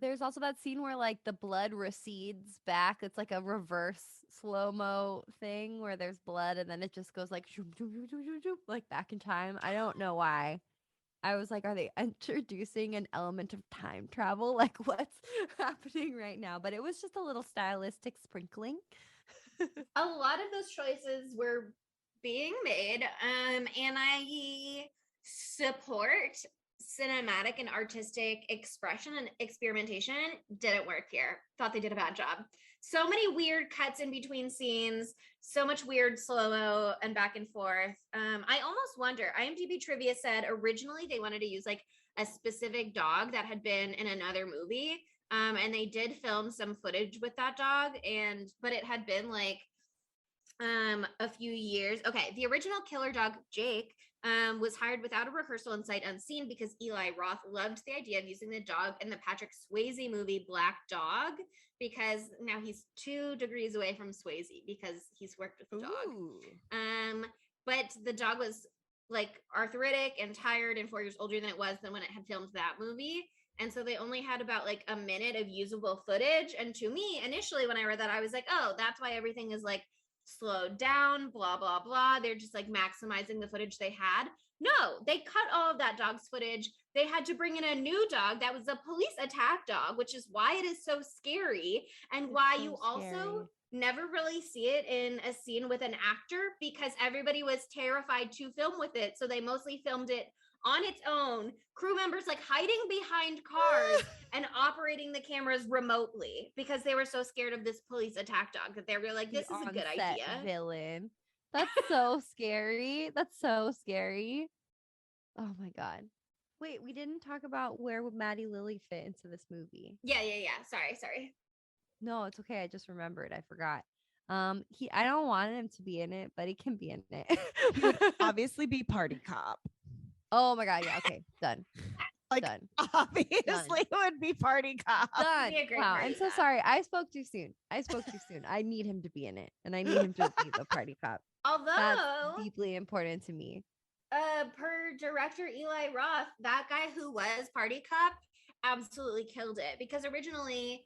There's also that scene where like the blood recedes back. It's like a reverse slow-mo thing where there's blood and then it just goes like like back in time. I don't know why. I was like, are they introducing an element of time travel? Like what's happening right now? But it was just a little stylistic sprinkling. A lot of those choices were being made, and I support cinematic and artistic expression and experimentation. Didn't work here. Thought they did a bad job. So many weird cuts in between scenes, so much weird slow-mo and back and forth. I almost wonder, IMDb trivia said originally they wanted to use like a specific dog that had been in another movie. And they did film some footage with that dog, but it had been like a few years. Okay, the original killer dog, Jake, was hired without a rehearsal and sight unseen because Eli Roth loved the idea of using the dog in the Patrick Swayze movie Black Dog, because now he's 2 degrees away from Swayze because he's worked with the dog. But the dog was like arthritic and tired and 4 years older than it was than when it had filmed that movie. And so they only had about like a minute of usable footage. And to me, initially, when I read that, I was like, oh, that's why everything is like slowed down, blah, blah, blah. They're just like maximizing the footage they had. No, they cut all of that dog's footage. They had to bring in a new dog that was a police attack dog, which is why it is so scary and why you also never really see it in a scene with an actor because everybody was terrified to film with it. So they mostly filmed it on its own, crew members like hiding behind cars and operating the cameras remotely because they were so scared of this police attack dog that they were like, this is a good idea. Villain. That's so scary. That's so scary. Oh my God. Wait, we didn't talk about where would Maddie Lily fit into this movie. Yeah. Sorry. No, it's okay. I just remembered. I forgot. I don't want him to be in it, but he can be in it. He would obviously be party cop. Oh my God. Yeah. Okay. Done. Like, done. Obviously done. Would be party cop. Done. Wow. I'm so sorry. I spoke too soon. I need him to be in it. And I need him to be the party cop. Although that's deeply important to me. Per director Eli Roth, that guy who was party cop absolutely killed it because originally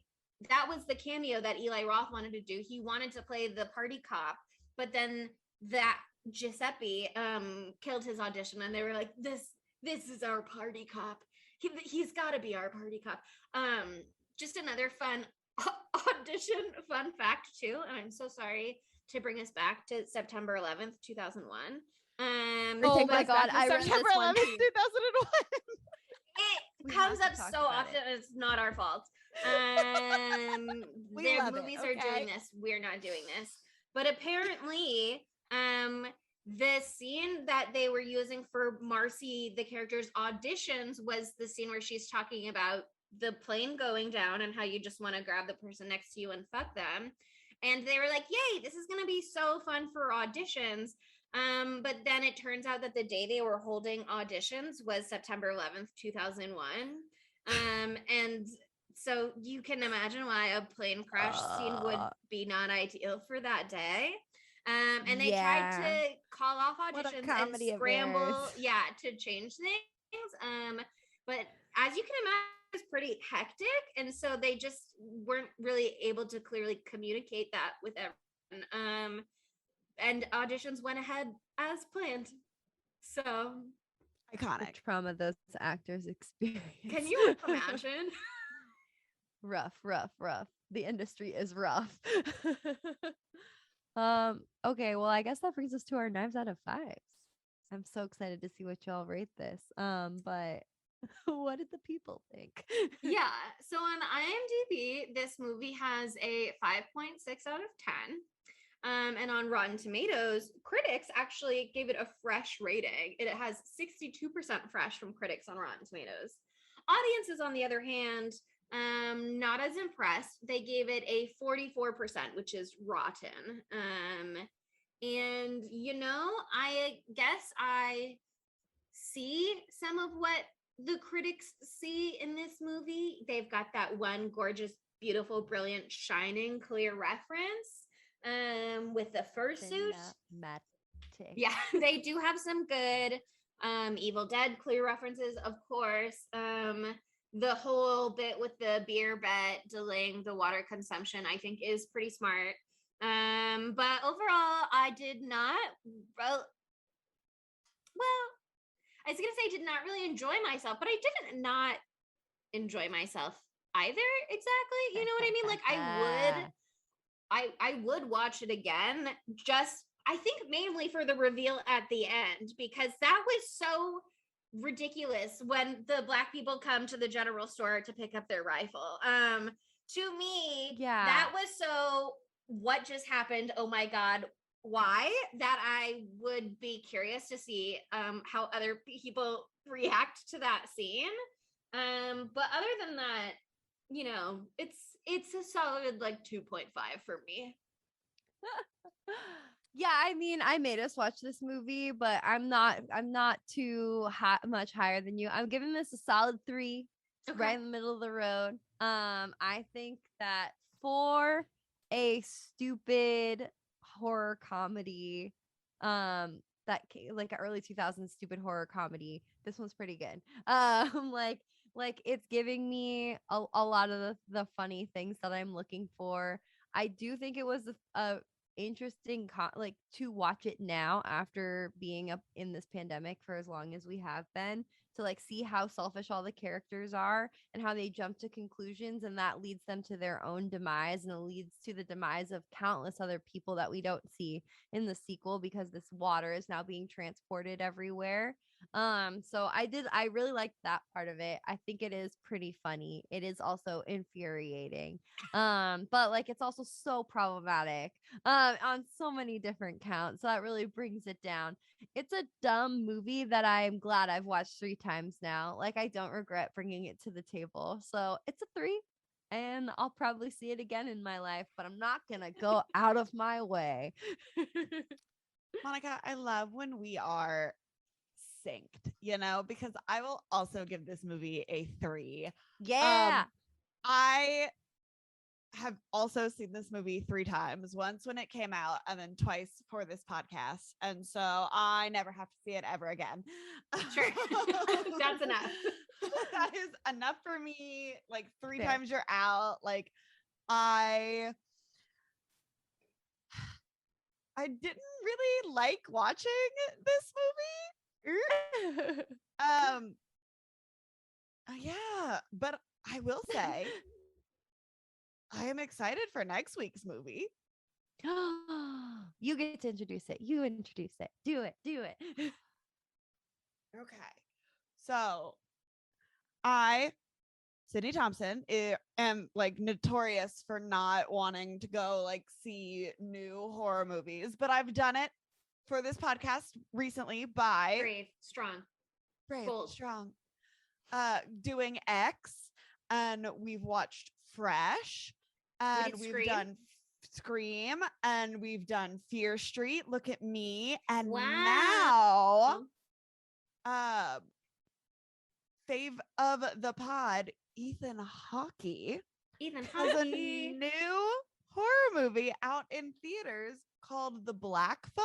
that was the cameo that Eli Roth wanted to do. He wanted to play the party cop, but then that Giuseppe killed his audition and they were like, this is our party cop. He's got to be our party cop. Just another fun audition fun fact too, and I'm so sorry to bring us back to September 11th 2001. Oh my God, I read September 11th 2001. It comes up so often. It's not our fault. Their movies are doing this. We're not doing this. But apparently, the scene that they were using for Marcy, the character's auditions, was the scene where she's talking about the plane going down and how you just want to grab the person next to you and fuck them. And they were like, yay, this is going to be so fun for auditions. But then it turns out that the day they were holding auditions was September 11th, 2001. And so you can imagine why a plane crash scene would be not ideal for that day. And they tried to call off auditions and scramble, to change things. But as you can imagine, it was pretty hectic. And so they just weren't really able to clearly communicate that with everyone. And auditions went ahead as planned. So iconic. The trauma those actors experience. Can you imagine? Rough. The industry is rough. Okay, well, I guess that brings us to our knives out of 5s. I'm so excited to see what y'all rate this. But what did the people think? Yeah, so on IMDb, this movie has a 5.6 out of 10. And on Rotten Tomatoes, critics actually gave it a fresh rating. It has 62% fresh from critics on Rotten Tomatoes. Audiences, on the other hand, not as impressed. They gave it a 44%, which is rotten. And I guess I see some of what the critics see in this movie. They've got that one gorgeous, beautiful, brilliant, shining, clear reference with the fursuit. Yeah, they do have some good Evil Dead clear references, of course. The whole bit with the beer bet delaying the water consumption, I think, is pretty smart. But overall, I did not. Well, I was gonna say I did not really enjoy myself, but I didn't not enjoy myself either. Exactly, you know what I mean? Like I would watch it again. Just I think mainly for the reveal at the end, because that was so ridiculous when the Black people come to the general store to pick up their rifle. To me, that was so what just happened? Oh my God, why? That I would be curious to see how other people react to that scene. But other than that, it's a solid like 2.5 for me. Yeah, I mean, I made us watch this movie, but I'm not too much higher than you. I'm giving this a solid 3, right in the middle of the road. I think that for a stupid horror comedy, that like an early 2000s stupid horror comedy, this one's pretty good. Like it's giving me a lot of the funny things that I'm looking for. I do think it was a interesting like to watch it now after being up in this pandemic for as long as we have been, to like see how selfish all the characters are and how they jump to conclusions, and that leads them to their own demise, and it leads to the demise of countless other people that we don't see in the sequel because this water is now being transported everywhere. So I really liked that part of it. I think it is pretty funny. It is also infuriating. But like it's also so problematic on so many different counts. So that really brings it down. It's a dumb movie that I'm glad I've watched 3 times now. Like I don't regret bringing it to the table. So it's a 3. And I'll probably see it again in my life, but I'm not gonna go out of my way. Monica, I love when we are synced, because I will also give this movie a 3. Yeah. I have also seen this movie 3 times, once when it came out and then twice for this podcast. And so I never have to see it ever again. Sure. That's enough. That is enough for me. Like 3 times you're out. Like I didn't really like watching this movie. Yeah, but I will say I am excited for next week's movie. You get to introduce it. You introduce it. Do it. Okay. So Sydney Thompson, am like notorious for not wanting to go like see new horror movies, but I've done it for this podcast recently by Brave, strong, bold, strong. Doing X, and we've watched Fresh, and we've done Scream, and we've done Fear Street. Look at me, and now, fave of the pod, Ethan Hawke has a new horror movie out in theaters called The Black Phone.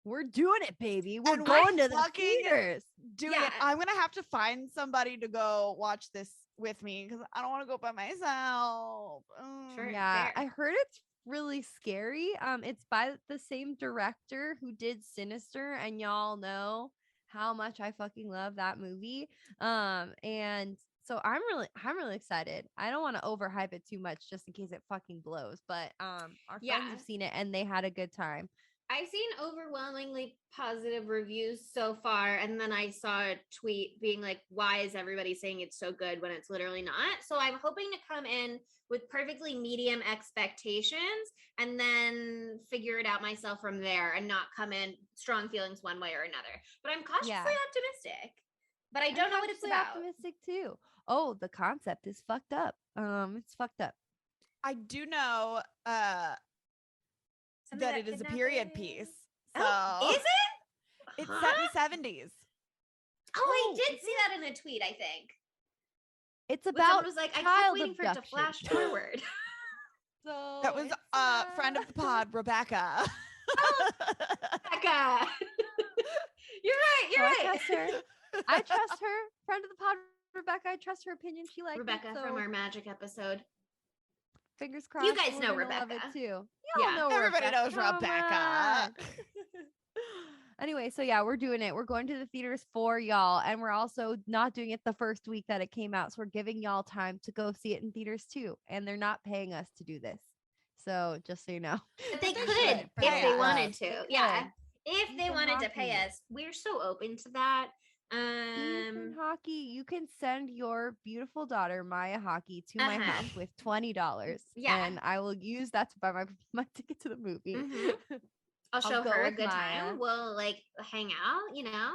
We're doing it, baby. We're going to the theaters. Doing it. I'm gonna have to find somebody to go watch this with me because I don't want to go by myself. Sure, yeah, fair. I heard it's really scary. It's by the same director who did Sinister, and y'all know how much I fucking love that movie. And so I'm really excited. I don't want to overhype it too much just in case it fucking blows. But our friends have seen it and they had a good time. I've seen overwhelmingly positive reviews so far, and then I saw a tweet being like, why is everybody saying it's so good when it's literally not? So I'm hoping to come in with perfectly medium expectations and then figure it out myself from there and not come in strong feelings one way or another. But I'm cautiously optimistic. but I don't know what it's about. Optimistic too. Oh, the concept is fucked up. It's fucked up. I do know that it is a period piece. So is it? It's set in the 70s. Oh, I did see that in a tweet, I think. It's about was like, I child keep waiting for it to flash forward. So that was a friend of the pod, Rebecca. Oh, Rebecca. You're right. I trust her. I trust her. Friend of the pod, Rebecca. I trust her opinion. She likes Rebecca from our magic episode. Fingers crossed. You guys know Rebecca. Love it too. Y'all know everybody knows Rebecca. Anyway, so yeah, we're doing it. We're going to the theaters for y'all, and we're also not doing it the first week that it came out. So we're giving y'all time to go see it in theaters too, and they're not paying us to do this. So just so you know, but they could if they wanted to. Yeah, if they wanted to pay us, we're so open to that. Ethan Hockey, you can send your beautiful daughter Maya Hockey to my house with $20. Yeah, and I will use that to buy my ticket to the movie. Mm-hmm. I'll show her a good time. We'll like hang out, you know.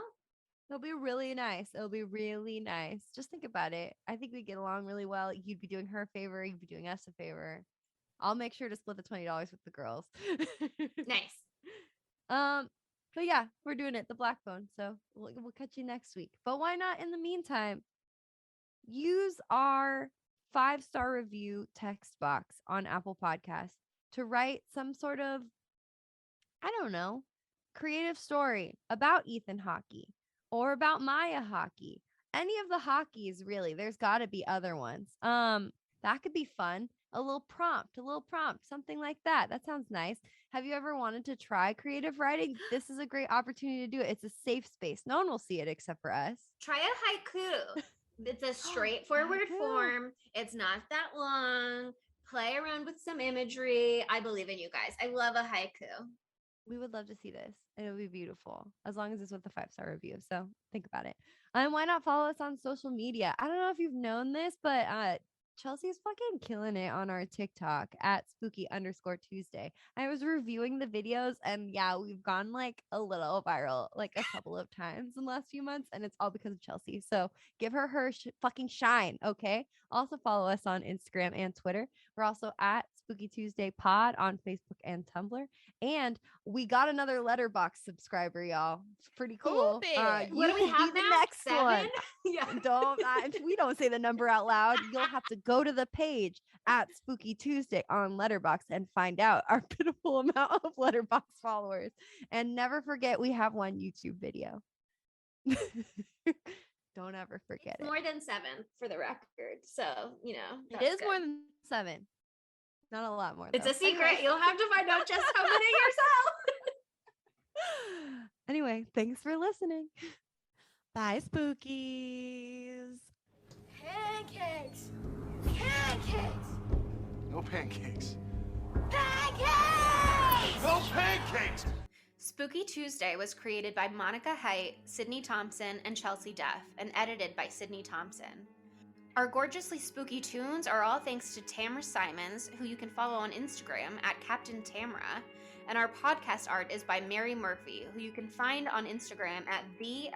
It'll be really nice. It'll be really nice. Just think about it. I think we get along really well. You'd be doing her a favor. You'd be doing us a favor. I'll make sure to split the $20 with the girls. Nice. But yeah, we're doing it. The Black Phone. So we'll catch you next week. But why not? In the meantime, use our 5-star review text box on Apple Podcasts to write some sort of, I don't know, creative story about Ethan Hockey or about Maya Hockey. Any of the Hockeys, really. There's got to be other ones. That could be fun. A little prompt, something like that. That sounds nice. Have you ever wanted to try creative writing? This is a great opportunity to do it. It's a safe space. No one will see it except for us. Try a haiku. It's a straightforward form. It's not that long. Play around with some imagery. I believe in you guys. I love a haiku. We would love to see this. It would be beautiful as long as it's with a 5-star review. So think about it. And why not follow us on social media? I don't know if you've known this, but Chelsea's fucking killing it on our TikTok at spooky_Tuesday. I was reviewing the videos and yeah, we've gone like a little viral like a couple of times in the last few months, and it's all because of Chelsea. So give her fucking shine, okay? Also follow us on Instagram and Twitter. We're also at Spooky Tuesday Pod on Facebook and Tumblr. And we got another Letterboxd subscriber, y'all. It's pretty cool. What do we have the now? next 7? one. Yeah. We don't say the number out loud. You'll have to go to the page at Spooky Tuesday on Letterboxd and find out our pitiful amount of Letterboxd followers. And never forget, we have one YouTube video. Don't ever forget it's more than 7 for the record. So, you know. It is good. More than 7. Not a lot more. It's a secret. You'll have to find out just how many yourself. Anyway, thanks for listening. Bye, Spookies. Pancakes. Pancakes. No pancakes. Pancakes! No pancakes! Spooky Tuesday was created by Monica Height, Sydney Thompson, and Chelsea Duff, and edited by Sydney Thompson. Our gorgeously spooky tunes are all thanks to Tamra Simons, who you can follow on Instagram at Captain Tamra, and our podcast art is by Mary Murphy, who you can find on Instagram at _the_moon_omg.